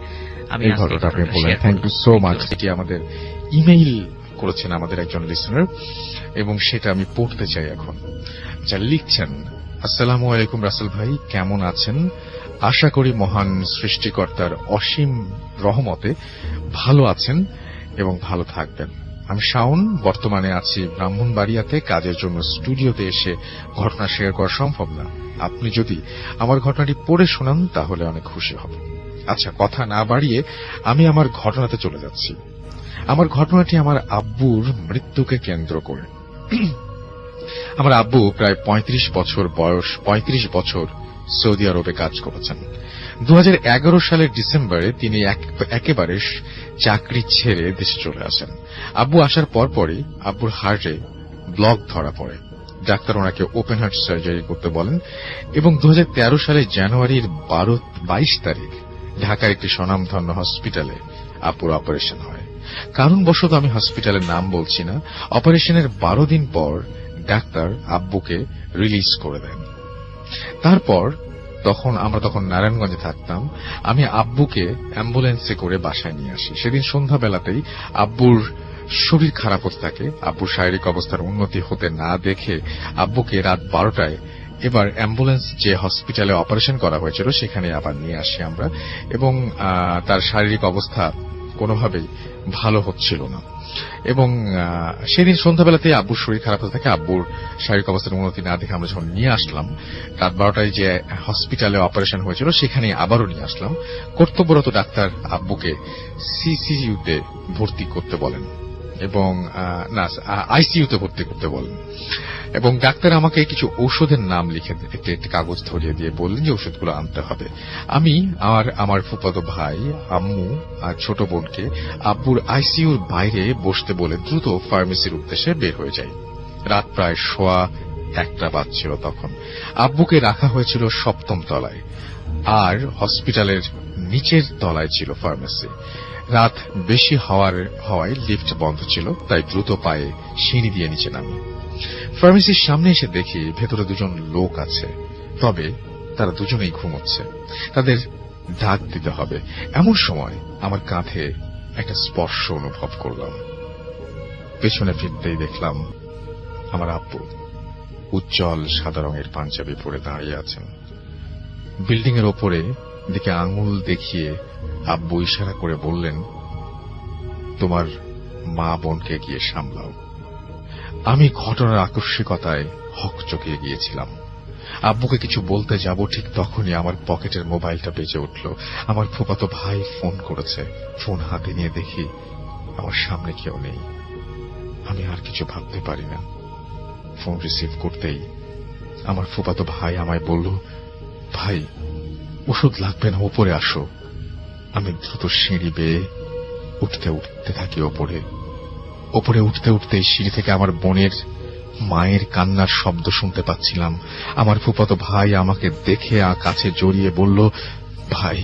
আমি এই ঘটনাটা আপনি বললেন। Thank you so much. এটি আমাদের ইমেইল করেছেন আমাদের একজন লিসনার, এবং সেটা আমি পড়তে চাই এখন। যা লিখছেন, আসসালামু আলাইকুম রাসেল ভাই, কেমন আছেন? আশা করি মহান সৃষ্টিকর্তার অসীম রহমতে ভালো আছেন এবং ভালো থাকবেন। আমি শাওন, বর্তমানে আছি ব্রাহ্মণবাড়িয়াতে, কাজের জন্য স্টুডিওতে এসে ঘটনা শেয়ার করা সম্ভব না। আপনি যদি আমার ঘটনাটি পড়ে শোনান তাহলে অনেক খুশি হব। আচ্ছা, কথা না বাড়িয়ে আমি আমার ঘটনাতে চলে যাচ্ছি। আমার ঘটনাটি আমার আব্বুর মৃত্যুকে কেন্দ্র করে। আমার আব্বু প্রায় 35 বছর বয়স, 35 বছর সৌদি আরবে কাজ করেছেন। 2011 সালের ডিসেম্বরে তিনি একেবারে চাকরি ছেড়ে দেশে চলে আসেন। আব্বু আসার পরপরই আব্বুর হার্টে ব্লক ধরা পড়ে। ডাক্তার ওনাকে ওপেন হার্ট সার্জারি করতে বলেন, এবং 2013 সালের জানুয়ারির 22 তারিখ ঢাকার একটি স্বনামধন্য হসপিটালে আব্বুর অপারেশন হয়। কারণবশত আমি হসপিটালের নাম বলছি না। অপারেশনের 12 দিন পর ডাক্তার আব্বুকে রিলিজ করে দেন। তারপর আমরা তখন নারায়ণগঞ্জে থাকতাম। আমি আব্বুকে অ্যাম্বুলেন্সে করে বাসায় নিয়ে আসি। সেদিন সন্ধ্যাবেলাতেই আব্বুর শরীর খারাপ হতে থাকে। আব্বুর শারীরিক অবস্থার উন্নতি হতে না দেখে আব্বুকে রাত 12টায় এবার অ্যাম্বুলেন্স যে হসপিটালে অপারেশন করা হয়েছিল সেখানে আবার নিয়ে আসি আমরা, এবং তার শারীরিক অবস্থা কোনোভাবেই ভালো হচ্ছিল না। এবং সেদিন সন্ধ্যাবেলাতে আব্বুর শরীর খারাপ হতে থাকে। আব্বুর শারীরিক অবস্থার উন্নতি না দেখে আমরা যখন নিয়ে আসলাম, রাত 12টায় যে হসপিটালে অপারেশন হয়েছিল সেখানে আবারও নিয়ে আসলাম। কর্তব্যরত ডাক্তার আব্বুকে সিসিইউতে ভর্তি করতে বলেন এবং আইসিইউতে ভর্তি করতে বলেন, এবং ডাক্তার আমাকে কিছু ঔষধের নাম লিখে একটি কাগজ ধরিয়ে দিয়ে বললেন যে ওষুধগুলো আনতে হবে। আমি আমার ফুফাতো ভাই, আম্মু আর ছোট বোনকে আব্বুর আইসিইউর বাইরে বসতে বলে দ্রুত ফার্মেসির উদ্দেশ্যে বের হয়ে যাই। রাত প্রায় 1:15 বাজছিল তখন। আব্বুকে রাখা হয়েছিল 7ম তলায়, আর হসপিটালের নিচের তলায় ছিল ফার্মেসি। রাত বেশি হওয়ায় লিফট বন্ধ ছিল, তাই দ্রুত পায়ে সিঁড়ি দিয়ে নিচে নামি। ফার্মেসির সামনে এসে দেখি ভেতরে 2জন লোক আছে, তবে তারা দুজনেই ঘুমোচ্ছে। তাদের ডাক দিতে হবে। এমন সময় আমার কাঁধে একটা স্পর্শ অনুভব করলাম। পেছনে ফিরতেই দেখলাম আমার আব্বু উজ্জ্বল সাদা রঙের পাঞ্জাবি পরে দাঁড়িয়ে আছেন। বিল্ডিং এর ওপরে দিকে আঙুল দেখিয়ে আব্বু ইশারা করে বললেন, তোমার মা বোনকে গিয়ে সামলাও। আমি ঘটনার আকস্মিকতায় হকচকিয়ে গিয়েছিলাম। আব্বুকে কিছু বলতে যাব, ঠিক তখনই আমার পকেটের মোবাইলটা বেজে উঠল। আমার ফুফাতো ভাই ফোন করেছে। ফোন হাতে নিয়ে দেখি আমার সামনে কেউ নেই। আমি আর কিছু ভাবতে পারি না। ফোন রিসিভ করতেই আমার ফুফাতো ভাই আমায় বলল, ভাই ওষুধ লাগবে না, ওপরে আসো। আমি দ্রুত সিঁড়ি বেয়ে উঠতে থাকি ওপরে উঠতে সিঁড়ি থেকে আমার বোনের মায়ের কান্নার শব্দ শুনতে পাচ্ছিলাম। আমার ফুফাতো ভাই আমাকে দেখে কাছে জড়িয়ে বলল, ভাই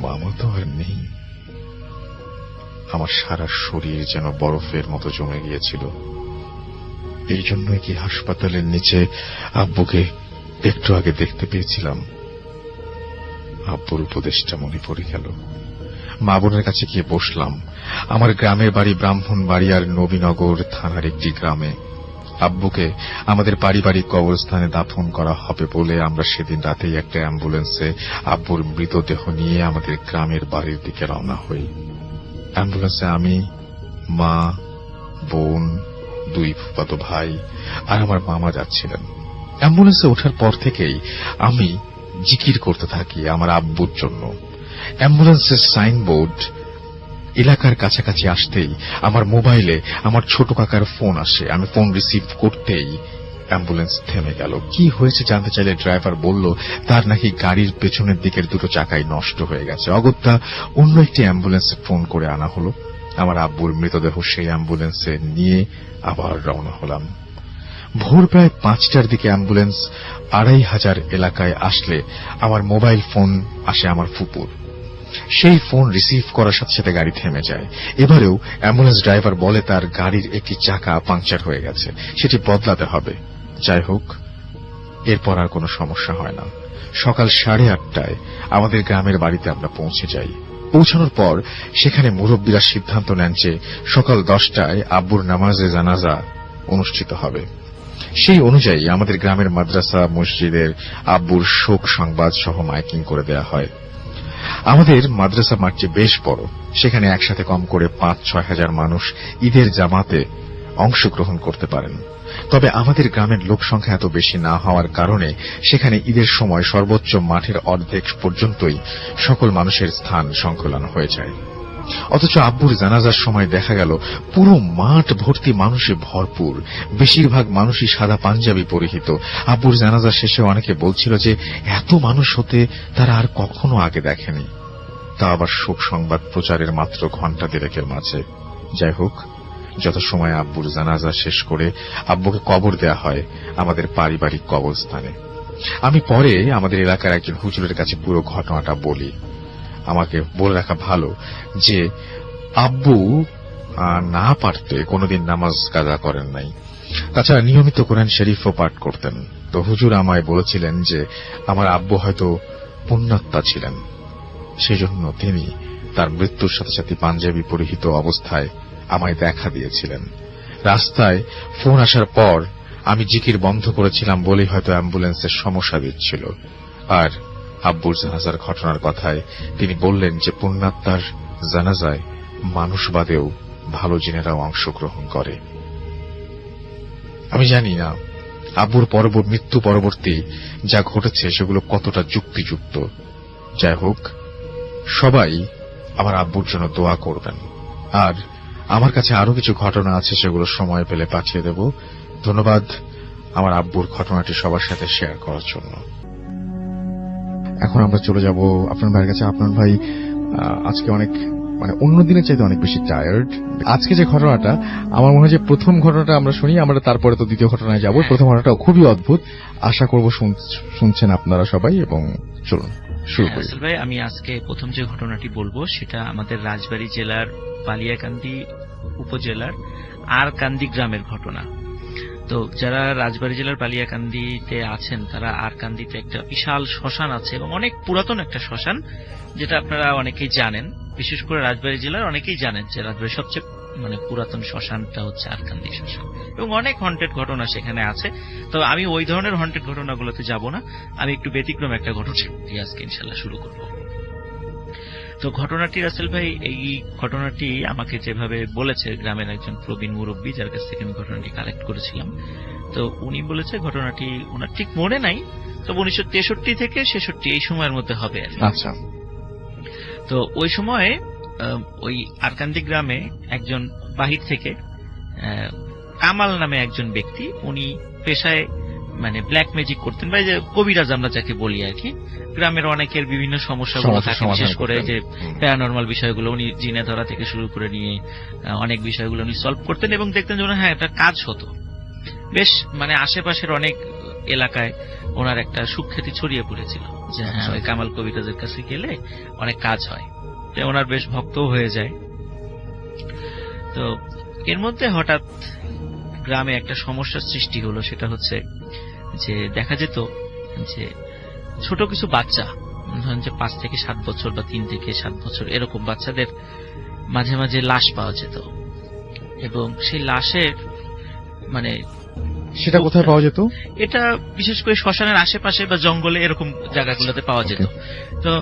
মামা তো আর নেই। আমার সারা শরীর যেন বরফের মতো জমে গিয়েছিল। এই জন্যই কি হাসপাতালের নিচে আব্বুকে একটু আগে দেখতে পেয়েছিলাম। আব্বুর উপদেশটা মনে পড়ে গেল। মা বোনের কাছে গিয়ে বসলাম। আমার গ্রামের বাড়ি ব্রাহ্মণবাড়িয়ার নবীনগর থানার একটি গ্রামে। আব্বুকে আমাদের পারিবারিক কবরস্থানে দাফন করা হবে বলে আমরা সেদিন রাতেই একটা অ্যাম্বুলেন্সে আব্বুর মৃতদেহ নিয়ে আমাদের গ্রামের বাড়ির দিকে রওনা হই। অ্যাম্বুলেন্সে আমি, মা, বোন, 2 ফুফাতো ভাই আর আমার মামা যাচ্ছিলেন। অ্যাম্বুলেন্সে ওঠার পর থেকেই আমি জিকির করতে থাকি আমার আব্বুর জন্য। অ্যাম্বুলেন্সের সাইনবোর্ড এলাকার কাছাকাছি আসতেই আমার মোবাইলে আমার ছোট কাকার ফোন আসে। আমি ফোন রিসিভ করতেই অ্যাম্বুলেন্স থেমে গেল। কি হয়েছে জানতে চাইলে ড্রাইভার বলল তার নাকি গাড়ির পেছনের দিকের 2টো চাকাই নষ্ট হয়ে গেছে। অগত্যা অন্য একটি অ্যাম্বুলেন্সে ফোন করে আনা হলো। আমার আব্বুর মৃতদেহ সেই অ্যাম্বুলেন্সে নিয়ে আবার রওনা হলাম। ভোর প্রায় 5টার দিকে অ্যাম্বুলেন্স 2500 এলাকায় আসলে আমার মোবাইল ফোন আসে আমার ফুপুর। সেই ফোন রিসিভ করার সাথে সাথে গাড়ি থেমে যায়। এবারেও অ্যাম্বুলেন্স ড্রাইভার বলে তার গাড়ির একটি চাকা পাংচার হয়ে গেছে, সেটি বদলাতে হবে। যাই হোক, এরপর আর কোনো সমস্যা হয় না। সকাল 8:30টায় আমাদের গ্রামের বাড়িতে আমরা পৌঁছে যাই। পৌঁছানোর পর সেখানে মুরব্বীরা সিদ্ধান্ত নেন যে সকাল 10টায় আব্বুর নামাজে জানাজা অনুষ্ঠিত হবে। সেই অনুযায়ী আমাদের গ্রামের মাদ্রাসা, মসজিদের আব্বুর শোক সংবাদ সহ মাইকিং করে দেয়া হয়। আমাদের মাদ্রাসা মাঠটি বেশ বড়। সেখানে একসাথে কম করে 5-6 হাজার মানুষ ঈদের জামাতে অংশগ্রহণ করতে পারেন। তবে আমাদের গ্রামের লোক সংখ্যা এত বেশি না হওয়ার কারণে সেখানে ঈদের সময় সর্বোচ্চ মাঠের অর্ধেক পর্যন্তই সকল মানুষের স্থান সংকুলান হয়ে যায়। অথচ আব্বুর জানাজার সময় দেখা গেল পুরো মাঠ ভর্তি মানুষে ভরপুর। বেশিরভাগ মানুষই সাদা পাঞ্জাবি পরিহিত। আব্বুর জানাজা শেষে অনেকে বলছিল যে এত মানুষ হতে তারা আর কখনো আগে দেখেনি। তা আবার শোক সংবাদ প্রচারের মাত্র ঘণ্টা 1.5-এর মাঝে। যাই হোক, যত সময় আব্বুর জানাজা শেষ করে আব্বুকে কবর দেয়া হয় আমাদের পারিবারিক কবরস্থানে। আমি পরে আমাদের এলাকার একজন হুজুরের কাছে পুরো ঘটনাটা বলি। আমাকে বলে রাখা ভালো যে আব্বু না পারতে কোনোদিন নামাজ কাজা করেন নাই। তাছাড়া নিয়মিত কোরআন শরীফও পাঠ করতেন। তো হুজুর আমায় বলেছিলেন যে আমার আব্বু হয়তো পুণ্যাত্মা ছিলেন, সেজন্য তিনি তার মৃত্যুর সাথে সাথে পাঞ্জাবি পরিহিত অবস্থায় আমায় দেখা দিয়েছিলেন। রাস্তায় ফোন আসার পর আমি জিকির বন্ধ করেছিলাম বলেই হয়তো অ্যাম্বুলেন্সের সমস্যা দিচ্ছিল। আর আব্বুর জানাজার ঘটনার কথায় তিনি বললেন যে পুণ্যাত্মার জানাজায় মানুষ বাদেও ভালো জিনেরাও অংশগ্রহণ করে। আমি জানি না আব্বুর মৃত্যু পরবর্তী যা ঘটেছে সেগুলো কতটা যুক্তিযুক্ত। যাই হোক, সবাই আমার আব্বুর জন্য দোয়া করবেন। আর আমার কাছে আরো কিছু ঘটনা আছে, সেগুলো সময় পেলে পাঠিয়ে দেব। ধন্যবাদ আমার আব্বুর ঘটনাটি সবার সাথে শেয়ার করার জন্য। এখন আমরা চলে যাব আপনার ভাইয়ের কাছে। আপনার ভাই আজকে অনেক অন্য দিনের চাইতে অনেক বেশি টায়ার্ড। আজকে যে ঘটনাটা, আমার মনে হয় যে প্রথম ঘটনাটা আমরা শুনি, আমরা তারপরে তো দ্বিতীয় ঘটনায় যাব। প্রথম ঘটনাটা খুবই অদ্ভুত, আশা করব শুনছেন আপনারা সবাই। এবং চলুন শুরু করি। ভাই, আমি আজকে প্রথম যে ঘটনাটি বলবো সেটা আমাদের রাজবাড়ী জেলার বালিয়াকান্দি উপজেলার আরকান্দি গ্রামের ঘটনা। তো যারা রাজবাড়ী জেলার বালিয়াকান্দিতে আছেন তারা আরকান্দিতে একটা বিশাল শ্মশান আছে এবং অনেক পুরাতন একটা শ্মশান, যেটা আপনারা অনেকেই জানেন। বিশেষ করে রাজবাড়ী জেলার অনেকেই জানেন যে রাজবাড়ির সবচেয়ে পুরাতন শ্মশানটা হচ্ছে আরকান্দি শ্মশান, এবং অনেক হন্টেড ঘটনা সেখানে আছে। তো আমি ওই ধরনের হন্টেড ঘটনাগুলোতে যাব না, আমি একটু ব্যতিক্রম একটা ঘটনা দিয়ে আজকে ইনশাল্লাহ শুরু করব। তো ঘটনাটি রাসেল ভাই, এই ঘটনাটি আমাকে যেভাবে বলেছে গ্রামের একজন প্রবীণ মুরব্বী, যার কাছ থেকে আমি ঘটনাটি কালেক্ট করেছিলাম, তো উনি বলেছে ঘটনাটি ওনার ঠিক মনে নাই, তবে 1963 থেকে 66 এই সময়ের মধ্যে হবে। আচ্ছা। তো ওই সময়ে ওই আরকান্দি গ্রামে একজন বাহির থেকে কামাল নামে একজন ব্যক্তি, উনি পেশায় ব্ল্যাক ম্যাজিক করতেন, বা যে কবিরাজ আমরা যাকে বলি আর কি। গ্রামের অনেকের বিভিন্ন সমস্যাগুলো থাকে, বিশেষ করে যে প্যারানরমাল বিষয়গুলো উনি জিনে ধরা থেকে শুরু করে নিয়ে অনেক বিষয়গুলো উনি সলভ করতেন, এবং দেখতেন যে হ্যাঁ একটা কাজ হতো বেশ, আশেপাশের অনেক এলাকায় ওনার একটা সুখ্যাতি ছড়িয়ে পড়েছিল যে হ্যাঁ ওই কামাল কবিরাজের কাছে গেলে অনেক কাজ হয়, ওনার বেশ ভক্তও হয়ে যায়। তো এর মধ্যে হঠাৎ গ্রামে একটা সমস্যার সৃষ্টি হলো, সেটা হচ্ছে যে দেখা যেত যে ছোট কিছু বাচ্চা, ধরেন যে 5 থেকে 7 বছর বা 3 থেকে 7 বছর এরকম বাচ্চাদের মাঝে মাঝে লাশ পাওয়া যেত, এবং সেই লাশের সেটা কোথায় পাওয়া যেত? এটা বিশেষ করে শ্মশানের আশেপাশে বা জঙ্গলে এরকম জায়গাগুলোতে পাওয়া যেত। তো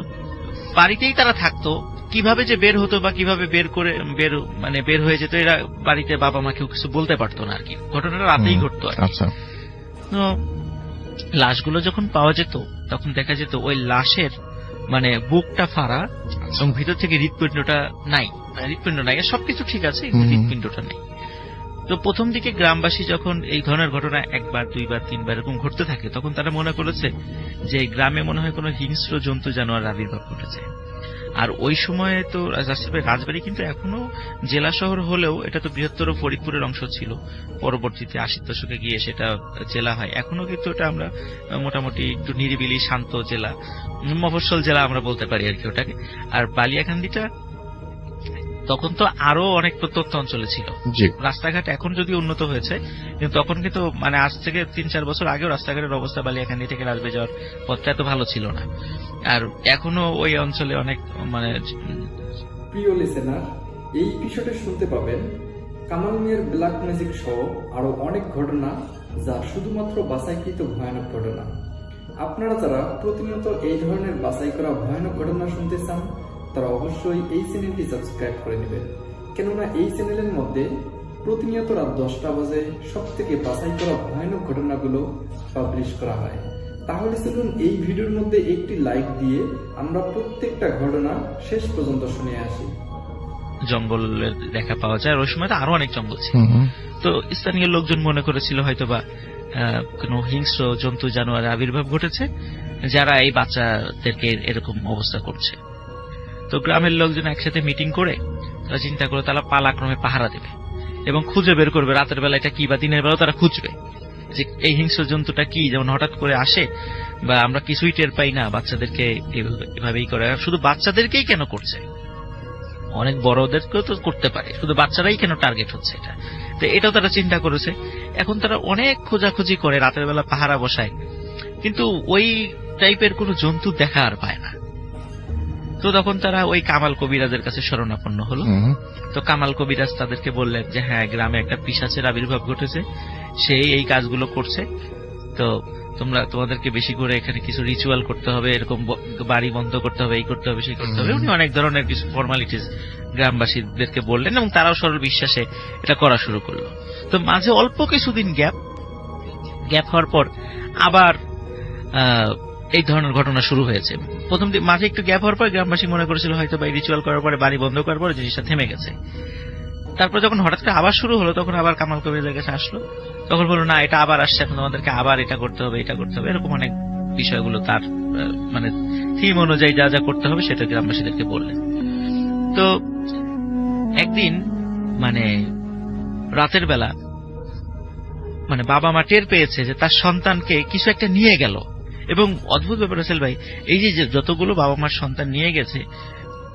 বাড়িতেই তারা থাকতো, কিভাবে যে বের হতো বা কিভাবে বের হয়ে যেত, এরা বাড়িতে বাবা মা কেউ কিছু বলতে পারতো না আর কি। ঘটনাটা রাতেই ঘটতো। আচ্ছা। তো লাশগুলো যখন পাওয়া যেত তখন দেখা যেত ওই লাশের বুকটা ফাড়া এবং ভিতর থেকে হৃৎপিণ্ডটা নাই, সবকিছু ঠিক আছে, হৃৎপিণ্ডটা নেই। তো প্রথম দিকে গ্রামবাসী যখন এই ধরনের ঘটনা 1 বার 2 বার 3 বার এরকম ঘটতে থাকে, তখন তারা মনে করেছে যে গ্রামে মনে হয় কোনো হিংস্র জন্তু জানোয়ার আবির্ভাব ঘটেছে। আর ওই সময়ে তো রাজবাড়ী কিন্তু এখনো জেলা শহর হলেও এটা তো বৃহত্তর ফরিদপুরের অংশ ছিল, পরবর্তীতে 80 দশকে গিয়ে সেটা জেলা হয়। এখনো কিন্তু এটা আমরা মোটামুটি একটু নিরিবিলি শান্ত জেলা, মফস্বল জেলা আমরা বলতে পারি আর কি ওটাকে। আর বালিয়াকান্দিটা তখন তো আরো অনেক প্রত্যন্ত অঞ্চলে ছিল। রাস্তাঘাট এখন যদি উন্নত হয়েছে, কিন্তু তখন কিন্তু আজ থেকে 3-4 বছর আগেও রাস্তাঘাটের অবস্থা বালিয়াকান্দি থেকে রাজবাড়ী যাওয়ার পথটা এত ভালো ছিল না। আর এখনো ওই অঞ্চলে অনেক প্রিয় লিসেনার, এই এপিসোডে শুনতে পাবেন কামাল মিয়ার ব্ল্যাক ম্যাজিক সহ আরো অনেক ঘটনা, যা শুধুমাত্র বাছাইকৃত ভয়ানক ঘটনা। আপনারা যারা প্রতিনিয়ত এই ধরনের বাছাই করা ভয়ানক ঘটনা শুনতে চান, তারা অবশ্যই এই চ্যানেলটি সাবস্ক্রাইব করে নেবেন, কেননা এই চ্যানেলের মধ্যে প্রতিনিয়ত রাত 10টা বাজে সব থেকে বাছাই করা ভয়ানক ঘটনাগুলো পাবলিশ করা হয়। তাহলে চলুন এই ভিডিওর মধ্যে একটি লাইক দিয়ে আমরা প্রত্যেকটা ঘটনা শেষ পর্যন্ত শুনে আসি। জঙ্গলের দেখা পাওয়া যায়, ওই সময় তো আরো অনেক জঙ্গল ছিল। তো স্থানীয় লোকজন মনে করেছিল হয়তোবা কোন হিংস্র জন্তু জানোয়ারের আবির্ভাব ঘটেছে, যারা এই বাচ্চাদেরকে এরকম অবস্থা করছে। তো গ্রামের লোকজন একসাথে মিটিং করে তারা চিন্তা করে তারা পালাক্রমে পাহারা দেবে এবং খুঁজে বের করবে রাতের বেলা এটা কি, বা দিনের বেলাও তারা খুঁজবে যে এই হিংস্র জন্তুটা কি, যেমন হঠাৎ করে আসে বা আমরা কিছুই টের পাই না, বাচ্চাদেরকে এভাবেই করে। শুধু বাচ্চাদেরকেই কেন করছে, অনেক বড়দেরকেও তো করতে পারে, শুধু বাচ্চারাই কেন টার্গেট হচ্ছে এটা। তো এটাও তারা চিন্তা করেছে। এখন তারা অনেক খোঁজাখুঁজি করে, রাতের বেলা পাহারা বসায়, কিন্তু ওই টাইপের কোনো জন্তু দেখা আর পায় না। তো তখন তারা ওই কামাল কবিরাজের কাছে শরণাপন্ন হলো। তো কামাল কবিরাজ তাদেরকে বললেন যে হ্যাঁ, গ্রামে একটা পিশাচের আবির্ভাব ঘটেছে, সেই এই কাজগুলো করছে, তো তোমাদেরকে বেশি করে এখানে কিছু রিচুয়াল করতে হবে, এরকম বাড়ি বন্ধ করতে হবে, এই করতে হবে, সেই করতে হবে। উনি অনেক ধরনের কিছু ফর্মালিটিস গ্রামবাসীদেরকে বললেন এবং তারাও সরল বিশ্বাসে এটা করা শুরু করলো। তো মাঝে অল্প কিছুদিন গ্যাপ হওয়ার পর আবার এই ধরনের ঘটনা শুরু হয়েছে। প্রথম মাঝে একটু গ্যাপ হওয়ার পর গ্রামবাসী মনে করেছিল হয়তো বা রিচুয়াল করার পরে, বাড়ি বন্ধ করার পরে জিনিসটা থেমে গেছে। তারপর যখন হঠাৎ করে আবার শুরু হলো, তখন আবার কামাল কবিরাজের কাছে আসলো, তখন বললো না, এটা আবার আসছে, এখন তোমাদেরকে আবার এটা করতে হবে, এটা করতে হবে, এরকম অনেক বিষয়গুলো তার মানে থিম অনুযায়ী যা যা করতে হবে সেটা গ্রামবাসীদেরকে বললেন। তো একদিন মানে রাতের বেলা মানে বাবা মা টের পেয়েছে যে তার সন্তানকে কিছু একটা নিয়ে গেল। এবং অদ্ভুত ব্যাপার রাসেল ভাই, এই যে যতগুলো বাবা মার সন্তান নিয়ে গেছে,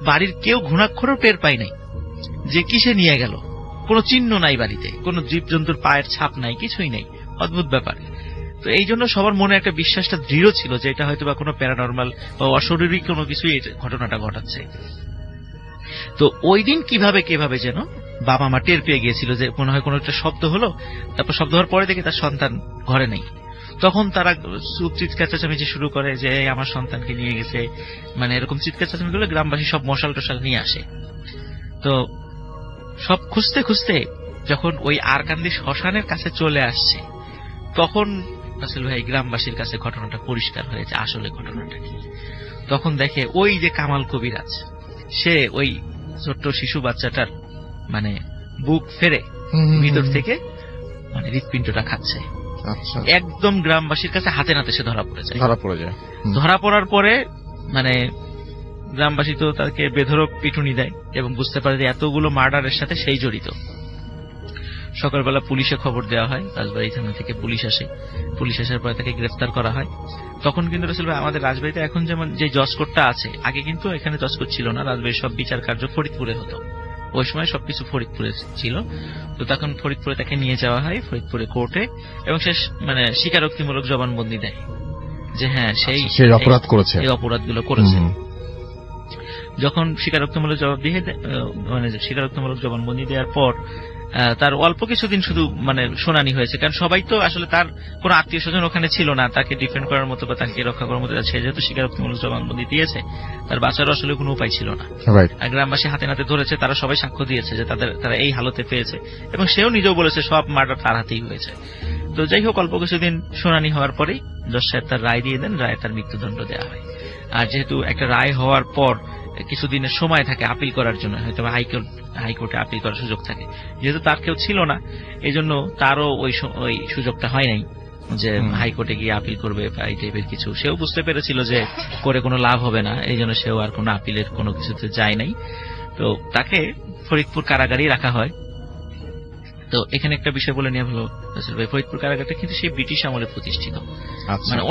বাড়ির কেউ ঘুণাক্ষরও টের পায় নাই যে কিসে নিয়ে গেল। কোনো চিহ্ন নাই বাড়িতে, কোনো জীবজন্তুর পায়ের ছাপ নাই, কিছুই নাই। অদ্ভুত ব্যাপার। তো এই জন্য সবার মনে একটা বিশ্বাসটা দৃঢ় ছিল যে এটা হয়তো বা কোনো প্যারানর্মাল বা অশরীরী কোনো কিছুই ঘটনাটা ঘটাচ্ছে। তো ওই দিন কিভাবে যেন বাবা মা টের পেয়ে গিয়েছিল যে মনে হয় কোনো একটা শব্দ হলো, তারপর শব্দ হওয়ার পরে দেখে তার সন্তান ঘরে নেই। তখন তারা চিৎকার চেঁচামেচি শুরু করে যে আমার সন্তানকে নিয়ে গেছে, মানে এরকম চিৎকার চেঁচামেচি করলে গ্রামবাসী সব মশাল টশাল নিয়ে আসে। তো সব খুঁজতে খুঁজতে যখন ওই আরকান্দি শ্মশানের কাছে চলে আসছে, তখন রাসেল ভাই গ্রামবাসীর কাছে ঘটনাটা পরিষ্কার হয়েছে আসলে ঘটনাটা কি। তখন দেখে ওই যে কামাল কবিরাজ, সে ওই ছোট্ট শিশু বাচ্চাটার মানে বুক ফেরে ভিতর থেকে মানে হৃৎপিণ্ডটা খাচ্ছে। একদম গ্রামবাসীর কাছে হাতে নাতে সে ধরা পড়ে যায়। ধরা পড়ার পরে মানে গ্রামবাসী তো তাকে বেধড়ক পিটুনি দেয় এবং বুঝতে পারে যে এতগুলো মার্ডারের সাথে সেই জড়িত। সকালবেলা পুলিশে খবর দেওয়া হয়, রাজবাড়ী থানা থেকে পুলিশ আসে। পুলিশ আসার পরে তাকে গ্রেফতার করা হয়। তখন কিন্তু রাসেল ভাই আমাদের রাজবাড়ীতে এখন যেমন যে জজ কোর্টটা আছে, আগে কিন্তু এখানে জজ কোর্ট ছিল না। রাজবাড়ীর সব বিচার কার্য ফরিদপুরে হতো, ওই সময় সবকিছু ফরিদপুরে ছিল। তো তখন ফরিদপুরে তাকে নিয়ে যাওয়া হয়, ফরিদপুরে কোর্টে, এবং সে মানে স্বীকারোক্তিমূলক জবানবন্দি দেয় যে হ্যাঁ সেই অপরাধ করেছে, এই অপরাধগুলো করেছে। যখন স্বীকারোক্তিমূলক জবানবন্দি দেওয়ার পর তার অল্প কিছুদিন শুধু মানে শুনানি হয়েছে, কারণ সবাই তো আসলে তার কোন আত্মীয় স্বজন ওখানে ছিল না তাকে ডিফেন্ড করার মতো বা তাকে রক্ষা করার মতো। সে যেহেতু স্বীকারোক্তিমূলক জবানবন্দি দিয়েছে, তার বাঁচারও আসলে কোনো উপায় ছিল না। আর গ্রামবাসী হাতে নাতে ধরেছে, তারা সবাই সাক্ষ্য দিয়েছে যে তারা এই হালতে পেয়েছে, এবং সেও নিজেও বলেছে সব মার্ডার তার হাতেই হয়েছে। তো যাই হোক, অল্প কিছুদিন শুনানি হওয়ার পরেই জজ সাহেব তার রায় দিয়ে দেন, রায় তার মৃত্যুদণ্ড দেওয়া হয়। আর যেহেতু একটা রায় হওয়ার পর কিছুদিনের সময় থাকে আপিল করার জন্য, হয়তো হাইকোর্টে আপিল করার সুযোগ থাকে, যেহেতু তার কেউ ছিল না এই জন্য তারও ওই সুযোগটা হয় নাই যে হাইকোর্টে গিয়ে আপিল করবে বা এই টাইপের কিছু। সেও বুঝতে পেরেছিল যে করে কোনো লাভ হবে না, এই জন্য সেও আর কোনো আপিলের কোনো কিছুতে যায় নাই। তো তাকে ফরিদপুর কারাগারেই রাখা হয়। তো এখানে একটা বিষয় বলে নেওয়া হলো রাসেল ভাই, ফরিদপুর কারাগারটা কিন্তু সেই ব্রিটিশ আমলে প্রতিষ্ঠিত, মানে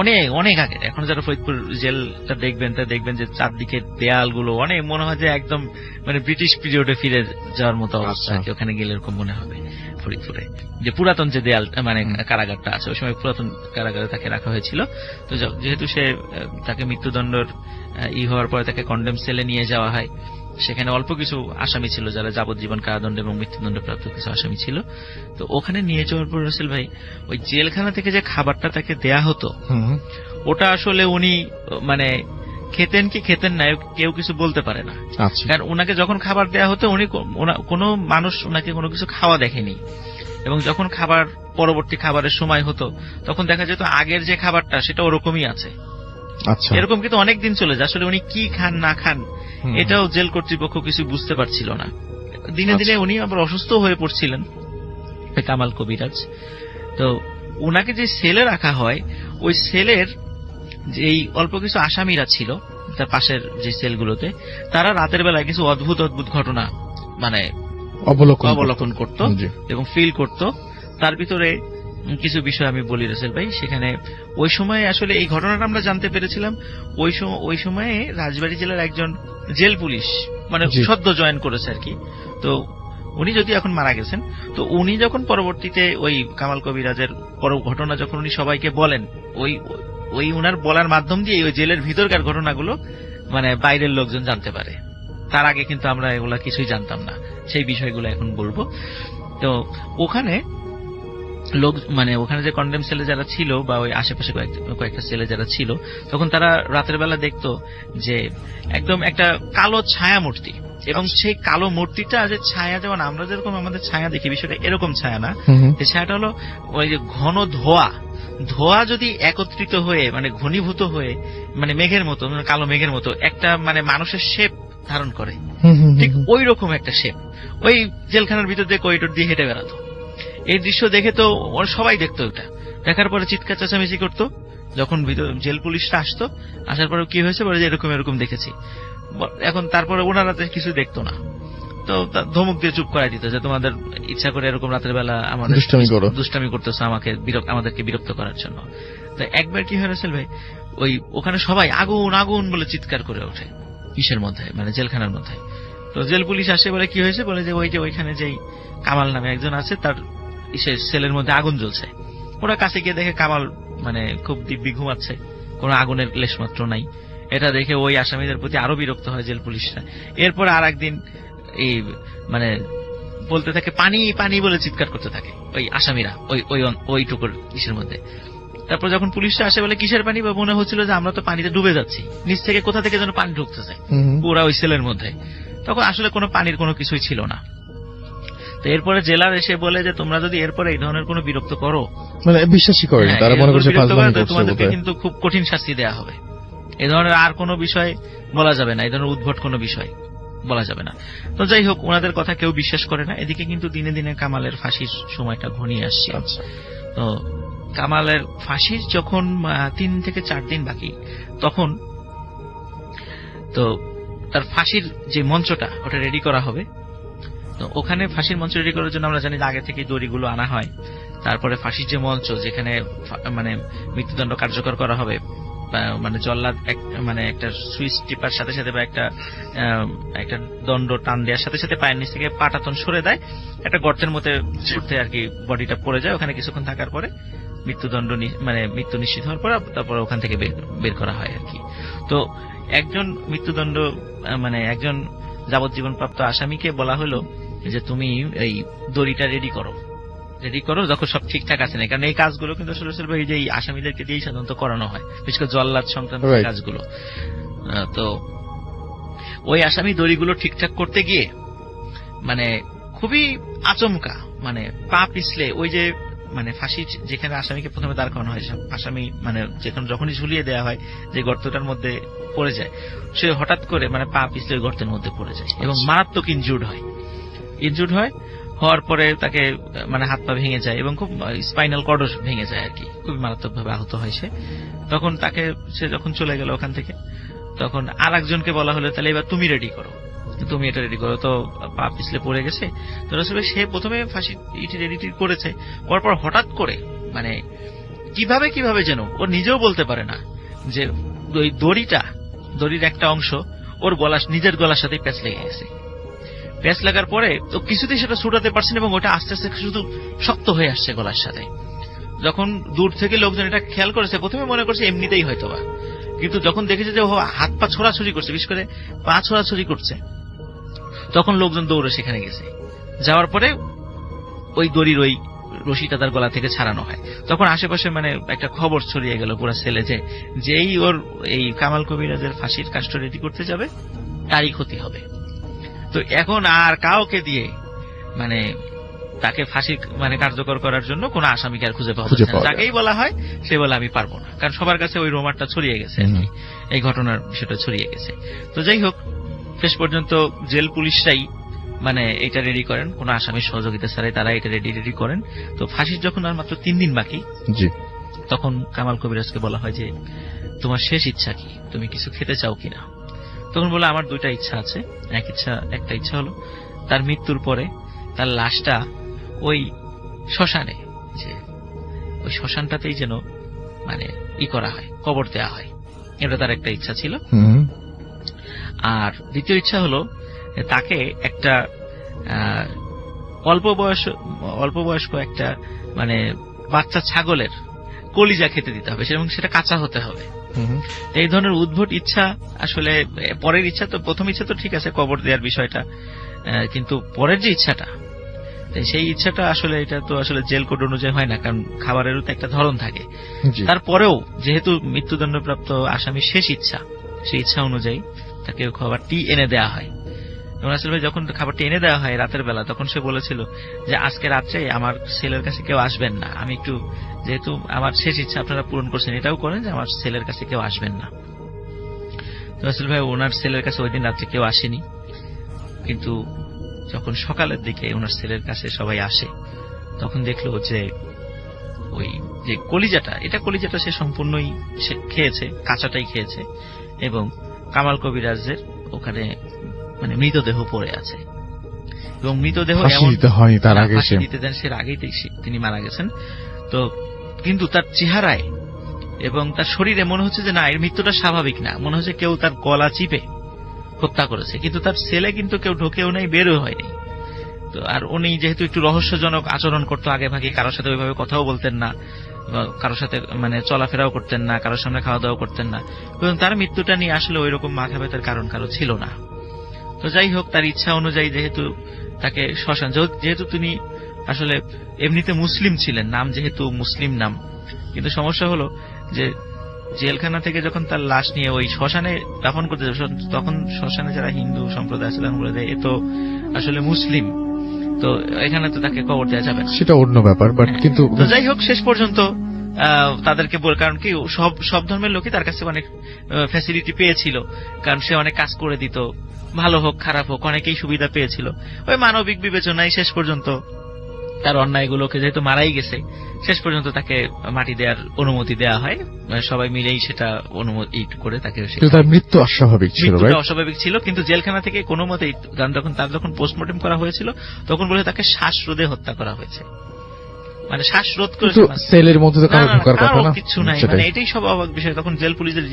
অনেক আগে। এখন যারা ফরিদপুর জেলটা দেখবেন তা দেখবেন যে চারদিকে দেয়ালগুলো অনেক মনে হয় যে একদম মানে ব্রিটিশ পিরিয়ডে ফিরে যাওয়ার মতো অবস্থা। ওখানে গেলে এরকম মনে হবে ফরিদপুরে যে পুরাতন যে দেয়াল মানে কারাগারটা আছে, ওই সময় পুরাতন কারাগারে তাকে রাখা হয়েছিল। তো যেহেতু তাকে মৃত্যুদণ্ডের হওয়ার পরে তাকে কন্ডেম সেলে নিয়ে যাওয়া হয়। সেখানে অল্প কিছু আসামি ছিল যারা যাবজ্জীবন কারাদণ্ড এবং মৃত্যুদণ্ড প্রাপ্ত কিছু আসামি ছিল। তো ওখানে নিয়ে যাওয়ার পর রাসেল ভাই ওই জেলখানা থেকে যে খাবারটা তাকে দেয়া হতো, ওটা আসলে উনি মানে খেতেন কি খেতেন না কেউ কিছু বলতে পারে না। কারণ ওনাকে যখন খাবার দেয়া হতো উনি কোনো মানুষ ওনাকে কোনো কিছু খাওয়া দেখেনি, এবং যখন পরবর্তী খাবারের সময় হতো তখন দেখা যেত আগের যে খাবারটা সেটা ওরকমই আছে। এরকম কিন্তু অনেকদিন চলে যায়। আসলে উনি কি খান না খান এটাও জেল কর্তৃপক্ষ কিছু বুঝতে পারছিল না। দিনে দিনে উনি আবার অসুস্থ হয়ে পড়ছিলেন কামাল কবিরাজ। তো ওনাকে যে সেলে রাখা হয়, ওই সেলের যেই অল্প কিছু আসামিরা ছিল তার পাশের যে সেলগুলোতে, তারা রাতের বেলায় কিছু অদ্ভুত ঘটনা মানে অবলোকন করত এবং ফিল করত। তার ভিতরে কিছু বিষয় আমি বলি রাসেল ভাই। সেখানে ওই সময় আসলে এই ঘটনাটা আমরা জানতে পেরেছিলাম ওই সময়ে রাজবাড়ী জেলার একজন জেল পুলিশ মানে সদ্য জয়েন করেছে আর কি। তো উনি যদি এখন মারা গেছেন, তো উনি যখন পরবর্তীতে ওই কামাল কবিরাজের ঘটনা যখন উনি সবাইকে বলেন, ওই উনার বলার মাধ্যম দিয়ে ওই জেলের ভিতরকার ঘটনাগুলো মানে বাইরের লোকজন জানতে পারে। তার আগে কিন্তু আমরা এগুলা কিছুই জানতাম না, সেই বিষয়গুলো এখন বলবো। তো ওখানে লোক মানে ওখানে যে কন্ডেম সেলে যারা ছিল বা ওই আশেপাশে কয়েকটা সেলে যারা ছিল, তখন তারা রাতের বেলা দেখতো যে একদম একটা কালো ছায়া মূর্তি, এবং সেই কালো মূর্তিটা যে ছায়া, যেমন আমরা যেরকম আমাদের ছায়া দেখি, বিষয়টা এরকম ছায়া না। এই ছায়াটা হলো ওই যে ঘন ধোয়া যদি একত্রিত হয়ে মানে ঘনীভূত হয়ে মানে মেঘের মতো, কালো মেঘের মতো একটা মানে মানুষের শেপ ধারণ করে, ঠিক ওই রকম একটা শেপ ওই জেলখানার ভিতর দিয়ে করিডোর দিয়ে হেঁটে বেড়াতো। এই দৃশ্য দেখে তো সবাই দেখতো, ওটা দেখার পরে চিৎকার চেঁচামেচি করতো। যখন জেল পুলিশরা আসতো, আসার পরে কি হয়েছে বলে যে এরকম দেখেছি। এখন তারপরে ওনারা কিছু দেখতো না, তো ধমক দিয়ে চুপ করাই দিত যে তোমাদের ইচ্ছা করে এরকম রাতের বেলা আমাদের দুষ্টামি করতেছো, আমাদেরকে বিরক্ত করার জন্য। তো একবার কি হয়েছিল ভাই, ওখানে সবাই আগুন আগুন বলে চিৎকার করে ওঠে ইসের মধ্যে, মানে জেলখানার মধ্যে। তো জেল পুলিশ আসে, বলে কি হয়েছে, বলে যে ওইখানে যেই কামাল নামে একজন আছে তার সেলের মধ্যে আগুন জ্বলছে। ওরা কাছে গিয়ে দেখে কামাল মানে খুব দিব্যি ঘুমাচ্ছে, কোনো আগুনের লেশ মাত্র নাই। এটা দেখে ওই আসামিদের প্রতি আরো বিরক্ত হয় জেল পুলিশরা। এরপর আর একদিন এই মানে বলতে থাকে পানি পানি বলে চিৎকার করতে থাকে ওই আসামিরা ওইটুকুর ইসের মধ্যে। তারপর যখন পুলিশরা আসে, বলে কিসের পানি, বা মনে হচ্ছিল যে আমরা তো পানিতে ডুবে যাচ্ছি, নিচ থেকে কোথা থেকে যেন পানি ঢুকতেছে পুরা ওই সেলের মধ্যে। তখন আসলে কোনো পানির কোনো কিছুই ছিল না। তো এরপরে জেলার এসে বলে যে তোমরা যদি এরপরে এই ধরনের কোনো বিরক্ত করো, মানে বিশ্বাসই করেন তারা, মনে করছে তোমাদেরকে কিন্তু খুব কঠিন শাস্তি দেওয়া হবে। এই ধরনের আর কোনো বিষয় বলা যাবে না, এই ধরনের উদ্ভট কোনো বিষয় বলা যাবে না। তো যাই হোক, ওনাদের কথা কেউ বিশ্বাস করে না। এদিকে কিন্তু দিনে দিনে কামালের ফাঁসির সময়টা ঘনিয়ে আসছে। তো কামালের ফাঁসির যখন 3 থেকে 4 দিন বাকি, তখন তো তার ফাঁসির যে মঞ্চটা ওটা রেডি করা হবে। তো ওখানে ফাঁসির মঞ্চ রেডি করার জন্য আমরা জানি আগে থেকে দড়িগুলো আনা হয়। তারপরে ফাঁসির যে মঞ্চ, যেখানে মানে মৃত্যুদণ্ড কার্যকর করা হবে, মানে জল্লাদ মানে একটা সুইচ টিপার সাথে সাথে বা একটা দণ্ড টান দেওয়ার সাথে সাথে পায়ের নিচ থেকে পাটাতন সরে দেয়, একটা গর্তের মধ্যে আর কি বডিটা পড়ে যায়। ওখানে কিছুক্ষণ থাকার পরে মৃত্যুদণ্ড মানে মৃত্যু নিশ্চিত হওয়ার পর তারপরে ওখান থেকে বের করা হয় আর কি। তো একজন মৃত্যুদণ্ড মানে একজন যাবজ্জীবন প্রাপ্ত আসামিকে বলা হলো যে তুমি এই দড়িটা রেডি করো যখন সব ঠিকঠাক আছে না, কারণ এই কাজগুলো কিন্তু আসলে এই যে আসামিদেরকে দিয়েই সাধারণত করানো হয়, বিশেষ করে জল্লাদ সংক্রান্ত কাজগুলো। তো ওই আসামি দড়িগুলো ঠিকঠাক করতে গিয়ে মানে খুবই আচমকা মানে পা পিছলে ওই যে মানে ফাঁসি যেখানে আসামিকে প্রথমে দাঁড় করানো হয়, আসামি মানে যখনই ঝুলিয়ে দেওয়া হয় যে গর্তটার মধ্যে পড়ে যায়, সে হঠাৎ করে মানে পা পিছলে ওই গর্তের মধ্যে পড়ে যায় এবং মারাত্মক ইনজুর্ড হয়। হওয়ার পরে তাকে মানে হাত পা ভেঙে যায় এবং খুব স্পাইনাল কর্ডও ভেঙে যায় আর কি, খুবই মারাত্মকভাবে আহত হয় সে। তখন সে যখন চলে গেল ওখান থেকে, তখন আর একজনকে বলা হলো তাহলে এবার তুমি এটা রেডি করো। তো পা পিছলে পড়ে গেছে। তো আসলে সে প্রথমে ফাঁসি রেডি করেছে, পরপর হঠাৎ করে মানে কিভাবে যেন ও নিজেও বলতে পারে না যে ওই দড়ির একটা অংশ ওর নিজের গলার সাথে প্যাঁচ লেগে গেছে। প্যাঁচ লাগার পরে তো কিছুতেই সেটা ছুটাতে পারছে না এবং ওটা আস্তে আস্তে শুধু শক্ত হয়ে আসছে গলার সাথে। যখন দূর থেকে লোকজন এটা খেয়াল করেছে, প্রথমে মনে করছে এমনিতেই হয়তোবা, কিন্তু যখন দেখেছে যে ও হাত পা ছোড়াছুড়ি করছে, বিশেষ করে পা ছোড়াছুড়ি করছে, তখন লোকজন দৌড়ে সেখানে গেছে। যাওয়ার পরে ওই দড়ির ওই রশিটা তার গলা থেকে ছাড়ানো হয়। তখন আশেপাশে মানে একটা খবর ছড়িয়ে গেল পুরো ছেলে যেই ওর এই কামাল কবিরাজের ফাঁসির কাজটা রেডি করতে যাবে তারই ক্ষতি হবে। তো এখন আর কাউকে দিয়ে মানে তাকে ফাঁসি মানে কার্যকর করার জন্য কোন আসামিকে আর খুঁজে পাওয়া যাচ্ছে না। যাকেই বলা হয় সে বলে আমি পারবো না, কারণ সবার কাছে ওই রোমারটা ছড়িয়ে গেছে, এই ঘটনার বিষয়টা ছড়িয়ে গেছে। তো যাই হোক, শেষ পর্যন্ত জেল পুলিশরাই মানে এটা রেডি করেন, কোন আসামির সহযোগিতা ছাড়াই তারা এটা রেডি করেন। তো ফাঁসির যখন আর মাত্র 3 দিন বাকি, তখন কামাল কবিরাজকে বলা হয় যে তোমার শেষ ইচ্ছা কি, তুমি কিছু খেতে চাও কিনা? তখন বলে আমার 2টা ইচ্ছা আছে। একটা ইচ্ছা হলো তার মৃত্যুর পরে তার লাশটা ওই শ্মশানে, যে ওই শ্মশানটাতেই যেন মানে করা হয়, কবর দেওয়া হয়, এটা তার একটা ইচ্ছা ছিল। আর দ্বিতীয় ইচ্ছা হলো তাকে একটা অল্প বয়স্ক একটা মানে বাচ্চা ছাগলের কলিজা খেতে দিতে হবে এবং সেটা কাঁচা হতে হবে। এই ধরনের উদ্ভট ইচ্ছা আসলে পরের ইচ্ছা তো, প্রথম ইচ্ছা তো ঠিক আছে কবর দেওয়ার বিষয়টা, কিন্তু পরের যে ইচ্ছাটা, সেই ইচ্ছাটা আসলে এটা তো আসলে জেল কোড অনুযায়ী হয় না, কারণ খাবারেরও তো একটা ধরন থাকে। তারপরেও যেহেতু মৃত্যুদণ্ডপ্রাপ্ত আসামির শেষ ইচ্ছা, সেই ইচ্ছা অনুযায়ী তাকে খাবারটি এনে দেওয়া হয়। এবং রাসেল ভাই যখন খাবারটি এনে দেওয়া হয় রাতের বেলা, তখন সে বলেছিল যে আজকে রাত্রে আমার ছেলের কাছে কেউ আসবেন না, আমি একটু, যেহেতু আমার শেষ ইচ্ছা আপনারা পূরণ করছেন, এটাও করেন যে আমার ছেলের কাছে কেউ আসবেন না। তো রাসেল ভাই ওনার ছেলের কাছে ওই দিন রাত্রে কেউ আসেনি, কিন্তু যখন সকালের দিকে ওনার ছেলের কাছে সবাই আসে, তখন দেখলো যে ওই যে কলিজাটা সে সম্পূর্ণই সে খেয়েছে, কাঁচাটাই খেয়েছে, এবং কামাল কবিরাজের ওখানে মানে মৃতদেহ পড়ে আছে। এবং মৃতদেহ হয়নি তার আগে, দিতে দেন সে আগেই তিনি মারা গেছেন। তো কিন্তু তার চেহারায় এবং তার শরীরে মনে হচ্ছে যে না, এর মৃত্যুটা স্বাভাবিক না, মনে হচ্ছে কেউ তার গলা চিপে হত্যা করেছে। কিন্তু তার ছেলে কিন্তু কেউ ঢোকেও নাই, বেরও হয়নি। তো আর উনি যেহেতু একটু রহস্যজনক আচরণ করতো, আগে ভাগে কারোর সাথে ওইভাবে কথাও বলতেন না, কারোর সাথে মানে চলাফেরাও করতেন না, কারোর সামনে খাওয়া দাওয়া করতেন না, এবং তার মৃত্যুটা নিয়ে আসলে ওই রকম মাথা ব্যথার কারণ কারো ছিল না। তো যাই হোক, তার ইচ্ছা অনুযায়ী যেহেতু তাকে শ্মশান, যেহেতু তিনি আসলে এমনিতে মুসলিম ছিলেন, নাম যেহেতু মুসলিম নাম, কিন্তু সমস্যা হলো যে জেলখানা থেকে যখন তার লাশ নিয়ে ওই শ্মশানে দাফন করতে যাবে, তখন শ্মশানে যারা হিন্দু সম্প্রদায় ছিলেন বলে দেয় এ তো আসলে মুসলিম, তো এখানে তো তাকে কবর দেওয়া যাবে না, সেটা অন্য ব্যাপার। বাট কিন্তু যাই হোক, শেষ পর্যন্ত তাদেরকে বল, কারণ কি সব ধর্মের লোকই তার কাছে অনেক ফ্যাসিলিটি পেয়েছিল, কারণ সে অনেক কাজ করে দিত, ভালো হোক খারাপ হোক অনেকেই সুবিধা পেয়েছিল। ওই মানবিক বিবেচনায় শেষ পর্যন্ত তার অন্যায়গুলোকে যেহেতু মারাই গেছে, শেষ পর্যন্ত তাকে মাটি দেওয়ার অনুমতি দেওয়া হয়, সবাই মিলেই সেটা অনুমতি করে তাকে। তার মৃত্যু অস্বাভাবিক ছিল, অস্বাভাবিক ছিল, কিন্তু জেলখানা থেকে কোনো মতেই, কারণ যখন পোস্টমর্টম করা হয়েছিল তখন বলে তাকে শ্বাসরোধে হত্যা করা হয়েছে, মানে শ্বাসরোধ করে, সেলের মধ্যে তো কারো ঢোকার কথা না, কিছু নাই, মানে এটাই সব অবাক বিষয়। তখন জেল পুলিশের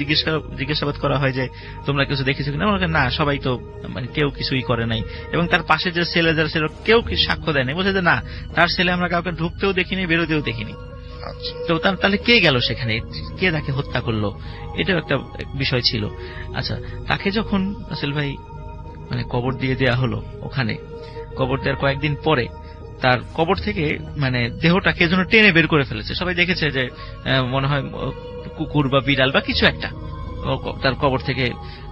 জিজ্ঞাসাবাদ করা হয় যে তোমরা কিছু দেখেছো কিনা, না সবাই তো মানে কেউ কিছুই করে নাই, এবং তার পাশে যে ছেলে যারা ছিল কেউ সাক্ষ্য দেয় নাই, বলছে যে না তার ছেলে আমরা কাউকে ঢুকতেও দেখিনি, বেরোতেও দেখিনি। তো তাহলে কে গেল সেখানে, কে তাকে হত্যা করলো, এটাও একটা বিষয় ছিল। আচ্ছা, তাকে যখন রাসেল ভাই মানে কবর দিয়ে দেওয়া হলো, ওখানে কবর দেওয়ার কয়েকদিন পরে তার কবর থেকে মানে দেহটা কে যেন টেনে বের করে ফেলেছে। সবাই দেখেছে যে মনে হয় কুকুর বা বিড়াল বা কিছু একটা তার কবর থেকে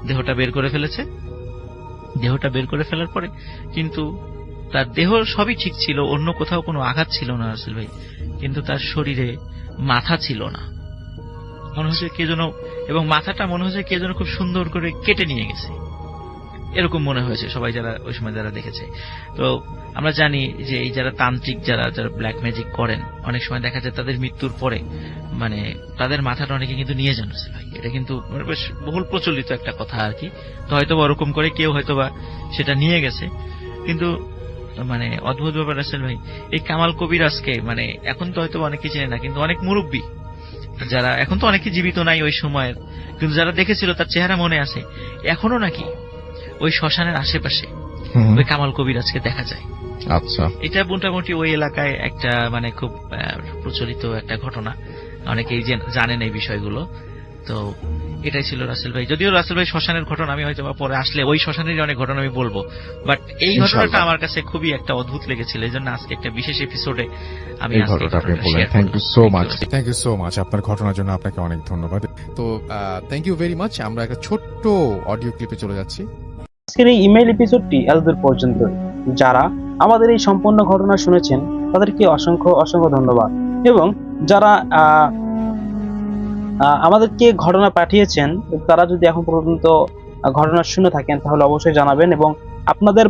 দেহটা বের করে ফেলেছে। দেহটা বের করে ফেলার পরে কিন্তু তার দেহ সবই ঠিক ছিল, অন্য কোথাও কোনো আঘাত ছিল না রাসেল ভাই, কিন্তু তার শরীরে মাথা ছিল না, মনে হচ্ছে কে যেন, এবং মাথাটা মনে হচ্ছে কে যেন খুব সুন্দর করে কেটে নিয়ে গেছে, এরকম মনে হয়েছে সবাই যারা ওই সময় যারা দেখেছে। তো আমরা জানি যে এই যারা তান্ত্রিক, যারা ব্ল্যাক ম্যাজিক করেন, অনেক সময় দেখা যায় তাদের মৃত্যুর পরে মানে তাদের মাথাটা অনেকে কিন্তু নিয়ে যান ভাই, এটা কিন্তু বেশ বহুল প্রচলিত একটা কথা আর কি। তো হয়তো ওরকম করে কেউ হয়তোবা সেটা নিয়ে গেছে, কিন্তু মানে অদ্ভুত ব্যাপার রাসেল ভাই, এই কামাল কবিরাজকে মানে এখন তো হয়তো অনেকে চেনে না, কিন্তু অনেক মুরব্বী যারা, এখন তো অনেকে জীবিত নাই ওই সময়ের, কিন্তু যারা দেখেছিল তার চেহারা মনে আছে, এখনো নাকি ওই শ্মশানের আশেপাশে ওই কামাল কবিরাজকে দেখা যায়। আচ্ছা, এটা মোটামুটি ওই এলাকায় একটা মানে খুব প্রচলিত একটা ঘটনা, অনেকেই জানেন এই বিষয়গুলো। তো এটাই ছিল রাসেল ভাই। যদিও রাসেল ভাই শ্মশানের ঘটনা আমি হয়তো পরে আসলে ওই শ্মশানের অনেক ঘটনা আমি বলবো, বাট এই ঘটনাটা আমার কাছে খুবই একটা অদ্ভুত লেগেছিল, এই জন্য আজকে একটা বিশেষ এপিসোডে আমি থ্যাংক ইউ সো মাচ আপনার ঘটনার জন্য, আপনাকে অনেক ধন্যবাদ। তো থ্যাংক ইউ ভেরি মাচ। আমরা একটা ছোট্ট অডিও ক্লিপে চলে যাচ্ছি। আজকের এই ইমেইল এপিসোডটি এতদূর পর্যন্ত। যারা আমাদের এই সম্পূর্ণ ঘটনা শুনেছেন তাদেরকে অসংখ্য অসংখ্য ধন্যবাদ, এবং যারা আমাদেরকে ঘটনা পাঠিয়েছেন তারা যদি এখন পর্যন্ত ঘটনা শুনে থাকেন তাহলে অবশ্যই জানাবেন, এবং আপনাদের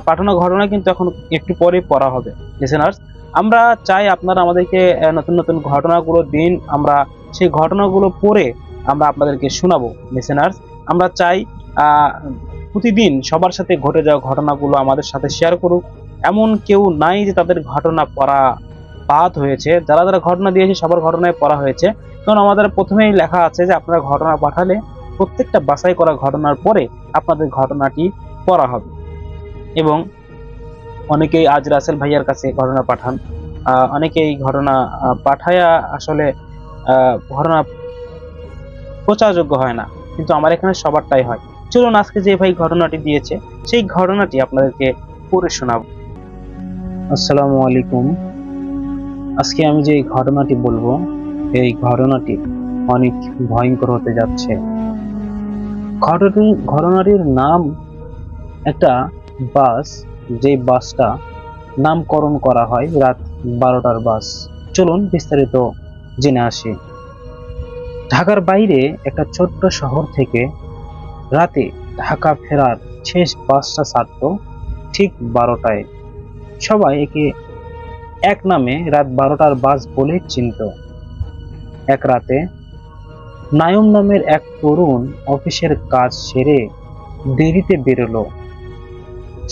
পাঠানো ঘটনা কিন্তু এখন একটু পরে পড়া হবে। লিসেনার্স, আমরা চাই আপনারা আমাদেরকে নতুন নতুন ঘটনাগুলো দিন, আমরা সেই ঘটনাগুলো পড়ে আমরা আপনাদেরকে শোনাবো। লিসেনার্স, আমরা চাই প্রতিদিন সবার সাথে ঘটে যাওয়া ঘটনাগুলো আমাদের সাথে শেয়ার করুক। এমন কেউ নাই যে তাদের ঘটনা পড়া বাদ হয়েছে, যারা যারা ঘটনা দিয়েছে সবার ঘটনায় পড়া হয়েছে। কারণ আমাদের প্রথমেই লেখা আছে যে আপনারা ঘটনা পাঠালে প্রত্যেকটা বাছাই করা ঘটনার পরে আপনাদের ঘটনাটি পড়া হবে। এবং অনেকেই আজ রাসেল ভাইয়ার কাছে ঘটনা পাঠান, অনেকেই ঘটনা পাঠায়া আসলে ঘটনা প্রচারযোগ্য হয় না, কিন্তু আমার এখানে সবারটাই হয়। চলুন আজকে যে ভাই ঘটনাটি দিয়েছে সেই ঘটনাটি আপনাদেরকে পড়ে শোনাব। আসসালামু আলাইকুম। আজকে আমি যে ঘটনাটি বলবো এই ঘটনাটি অনেক ভয়ঙ্কর হতে যাচ্ছে। ঘটনাটির নাম একটা বাস, যে বাসটা নামকরণ করা হয় রাত 12টার বাস। চলুন বিস্তারিত জেনে আসি। ঢাকার বাইরে একটা ছোট্ট শহর থেকে রাতে ঢাকা ফেরার শেষ বাসটা ছাড়ত ঠিক 12টায়। সবাই একে এক নামে রাত 12টার বাস বলে চিনত। এক রাতে নায়ম নামের এক তরুণ অফিসের কাজ সেরে দেরিতে বেরোলো।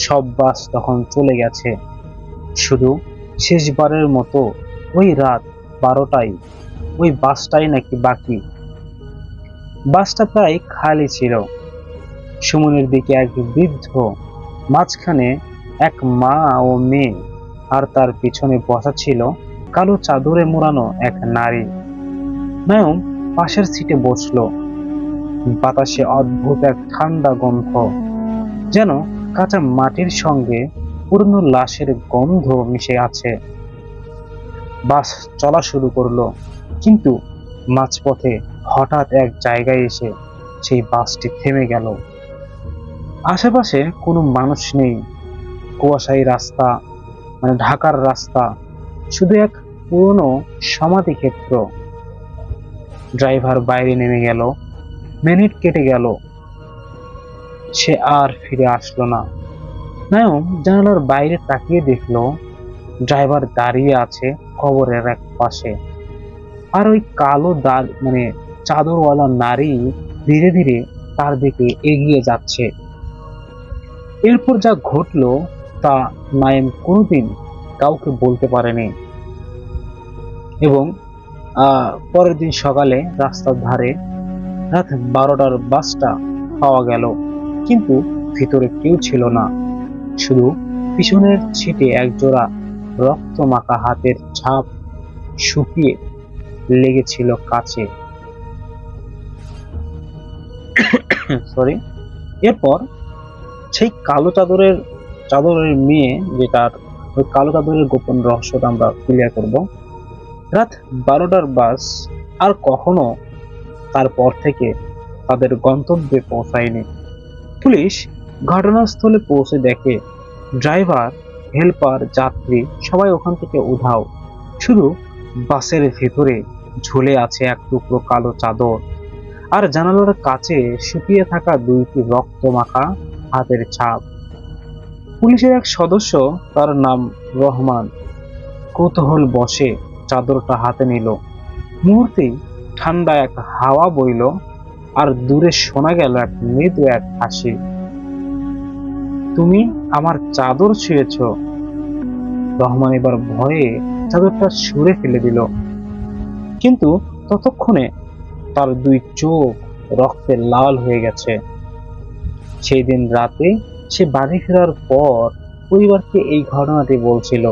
সব বাস তখন চলে গেছে, শুধু শেষবারের মতো ওই রাত 12টায় ওই বাসটাই নাকি বাকি। বাসটা প্রায় খালি ছিল। সুমনের দিকে এক বৃদ্ধ, মাঝখানে এক মা ও মেয়ে, আর তার পিছনে বসা ছিল কালো চাদরে মোড়ানো এক নারী। নায়ম পাশের সিটে বসলো। বাতাসে অদ্ভুত এক ঠান্ডা গন্ধ, যেন কাঁচা মাটির সঙ্গে পুরনো লাশের গন্ধ মিশে আছে। বাস চলা শুরু করলো, কিন্তু মাঝপথে হঠাৎ এক জায়গায় এসে সেই বাসটি থেমে গেল। আশেপাশে কোনো মানুষ নেই। কুয়াশায়ী রাস্তা, মানে ঢাকার রাস্তা, শুধু এক পুরনো সমাধি ক্ষেত্র। ড্রাইভার বাইরে নেমে গেল। মিনিট কেটে গেল, সে আর ফিরে আসলো না। নায়ম জানালার বাইরে তাকিয়ে দেখলো ড্রাইভার দাঁড়িয়ে আছে কবরের এক পাশে, আর ওই কালো চাদরওয়ালা নারী ধীরে ধীরে তার দিকে এগিয়ে যাচ্ছে। এরপর যা ঘটলো তা নায়েম কোনোদিন কাউকে বলতে পারেনি। এবং পরের দিন সকালে রাস্তার ধারে রাত 12টার বাসটা পাওয়া গেল, কিন্তু ভিতরে কেউ ছিল না। শুধু পিছনের সিটে একজোড়া রক্ত মাখা হাতের ছাপ শুকিয়ে লেগেছিল কাছে। সরি। এরপর সেই কালো চাদরের মেয়ে, যেটার ওই কালো চাদরের গোপন রহস্যটা আমরা ক্লিয়ার করব। রাত 12টার বাস আর কখনো তারপর থেকে তাদের গন্তব্যে পৌঁছায়নি। পুলিশ ঘটনাস্থলে পৌঁছে দেখে ড্রাইভার, হেল্পার, যাত্রী সবাই ওখান থেকে উধাও। শুধু বাসের ভেতরে ঝুলে আছে এক টুকরো কালো চাদর, আর জানালার কাছে শুকিয়ে থাকা দুইটি রক্ত মাখা হাতের ছাপ। পুলিশের এক সদস্য, তার নাম রহমান, কৌতূহল বসে চাদরটা হাতে নিল। মুহূর্তেই ঠান্ডা এক হাওয়া বইল, আর দূরে শোনা গেল এক মৃদু এক হাসি। তুমি আমার চাদর ছুঁয়েছ। রহমান এবার ভয়ে চাদরটা ছুঁড়ে ফেলে দিল, কিন্তু ততক্ষণে তার দুই চোখ রক্তে লাল হয়ে গেছে। সেই দিন রাতে সে বাড়ি ফেরার পর পরিবারকে এই ঘটনাটি বলছিল।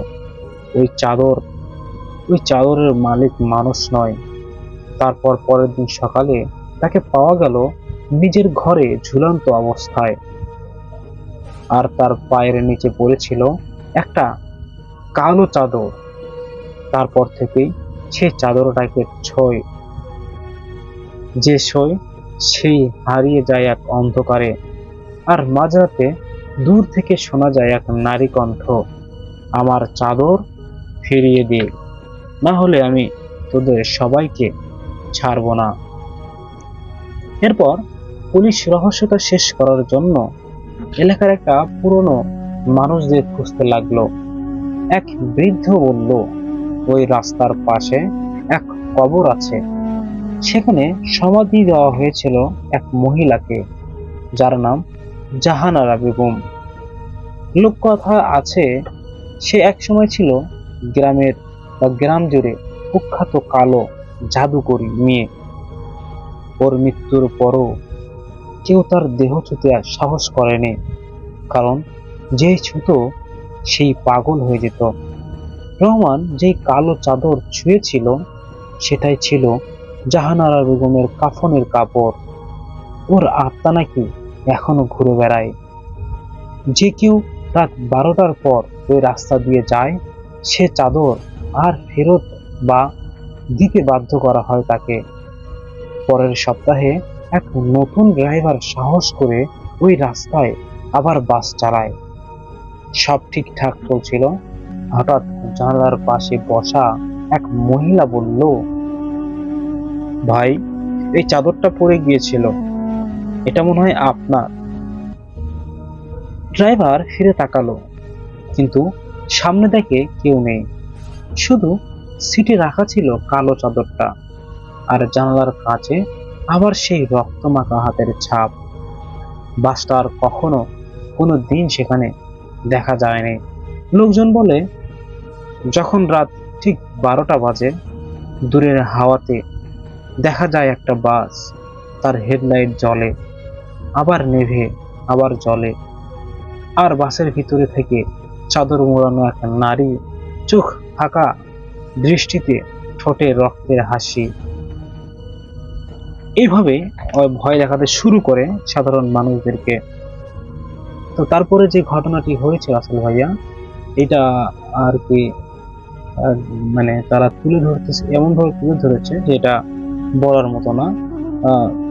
ওই চাদরের মালিক মানুষ নয়। তারপর পরের দিন সকালে তাকে পাওয়া গেল নিজের ঘরে ঝুলন্ত অবস্থায়, আর তার পায়ের নিচে পড়েছিল একটা কালো চাদর। তারপর থেকেই সে চাদরটাকে সেই হারিয়ে যায় এক অন্ধকারে। আর মাঝরাতে দূর থেকে শোনা যায় এক নারী কণ্ঠ, আমার চাদর ফিরিয়ে দে, না হলে আমি তোদের সবাইকে ছাড়ব না। এরপর পুলিশ রহস্যটা শেষ করার জন্য এলাকার একটা পুরনো মানুষদের খুঁজতে লাগলো। এক বৃদ্ধ বলল, ওই রাস্তার পাশে এক কবর আছে, সেখানে সমাধি দেওয়া হয়েছিল এক মহিলাকে, যার নাম জাহানারা বেগম। লোককথা আছে সে একসময় ছিল গ্রাম জুড়ে কুখ্যাত কালো জাদুকরী মেয়ে। ওর মৃত্যুর পরও কেউ তার দেহ ছুঁতে সাহস করেনি, কারণ যে ছুঁতো সেই পাগল হয়ে যেত। রহমান যেই কালো চাদর ছুঁয়েছিল সেটাই ছিল জাহানারা বেগমের কাফনের কাপড়। ওর আত্মা নাকি এখনো ঘুরে বেড়ায়। যে কেউ রাত 12টার পর ওই রাস্তা দিয়ে যায় সে চাদর আর ফেরত বা দিতে বাধ্য করা হয় তাকে। পরের সপ্তাহে এক নতুন ড্রাইভার সাহস করে ওই রাস্তায় আবার বাস চালায়। সব ঠিকঠাক চলছিল। হঠাৎ জানালার পাশে বসা এক মহিলা বলল, ভাই, এই চাদরটা পড়ে গিয়েছিল, এটা মনে হয় আপনার। ড্রাইভার ফিরে তাকালো, কিন্তু সামনে দেখে কেউ নেই। শুধু সিটে রাখা ছিল কালো চাদরটা, আর জানালার কাছে আবার সেই রক্তমাখা হাতের ছাপ। বাসটা আর কখনো কোনো দিন সেখানে দেখা যায়নি। লোকজন বলে, যখন রাত ঠিক 12টা বাজে দূরের হাওয়াতে দেখা যায় একটা বাস, তার হেডলাইট জ্বলে, আবার নেভে, আবার জ্বলে, আর বাসের ভিতরে থেকে চাদর মোড়ানো এক নারী চোখ ফাঁকা দৃষ্টিতে, ঠোঁটে রক্তের হাসি। এইভাবে ভয় দেখাতে শুরু করে সাধারণ মানুষদেরকে। তো তারপরে যে ঘটনাটি হয়েছে আসল ভাইয়া, এটা আর কি মানে তারা তুলে ধরতেছে, এমনভাবে তুলে ধরেছে যে এটা বলার মতো না।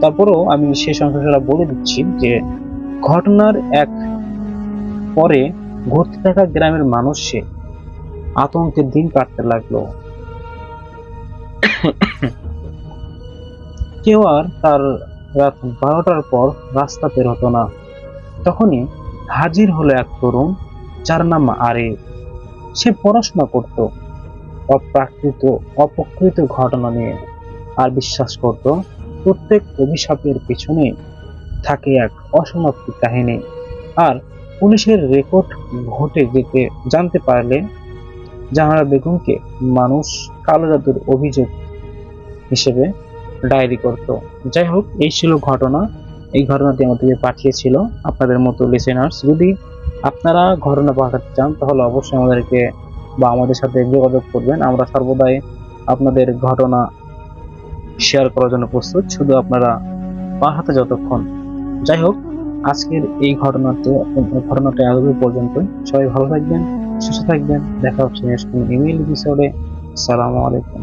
তারপরেও আমি শেষ অংশটা বলে দিচ্ছি যে ঘটনার এক পরে ঘুরতে থাকা গ্রামের মানুষ সে আতঙ্কের দিন কাটতে লাগলো। কেউ আর তার রাত 12টার পর রাস্তা বের হতো না। তখনই হাজির হলো এক তরুণ, যার নাম আরিফ। সে পড়াশোনা করত অপ্রকৃত ঘটনা নিয়ে, আর বিশ্বাস করত প্রত্যেক অভিশাপের পিছনে থাকে এক অসমাপ্ত কাহিনী। আর পুলিশের রেকর্ড ঘটে যেতে জানতে পারলে জাহানারা বেগমকে মানুষ কালো জাদুর অভিযোগ হিসেবে ডায়েরি করত। যাই হোক, এই ছিল ঘটনা। এই ঘটনাটি আমাদেরকে পাঠিয়েছিল আপনাদের মতো লিসেনার্স। যদি আপনারা ঘটনা পাঠাতে চান তাহলে অবশ্যই আমাদেরকে বা আমাদের সাথে যোগাযোগ করবেন। আমরা সর্বদাই আপনাদের ঘটনা শেয়ার করার জন্য প্রস্তুত, শুধু আপনারা পাঠাতে যতক্ষণ। যাই হোক, আজকের এই ঘটনাটা আজ পর্যন্ত। সবাই ভালো থাকবেন, সুস্থ থাকবেন। দেখা হচ্ছে নেক্সট ইমেইল এপিসোডে। আসসালামু আলাইকুম।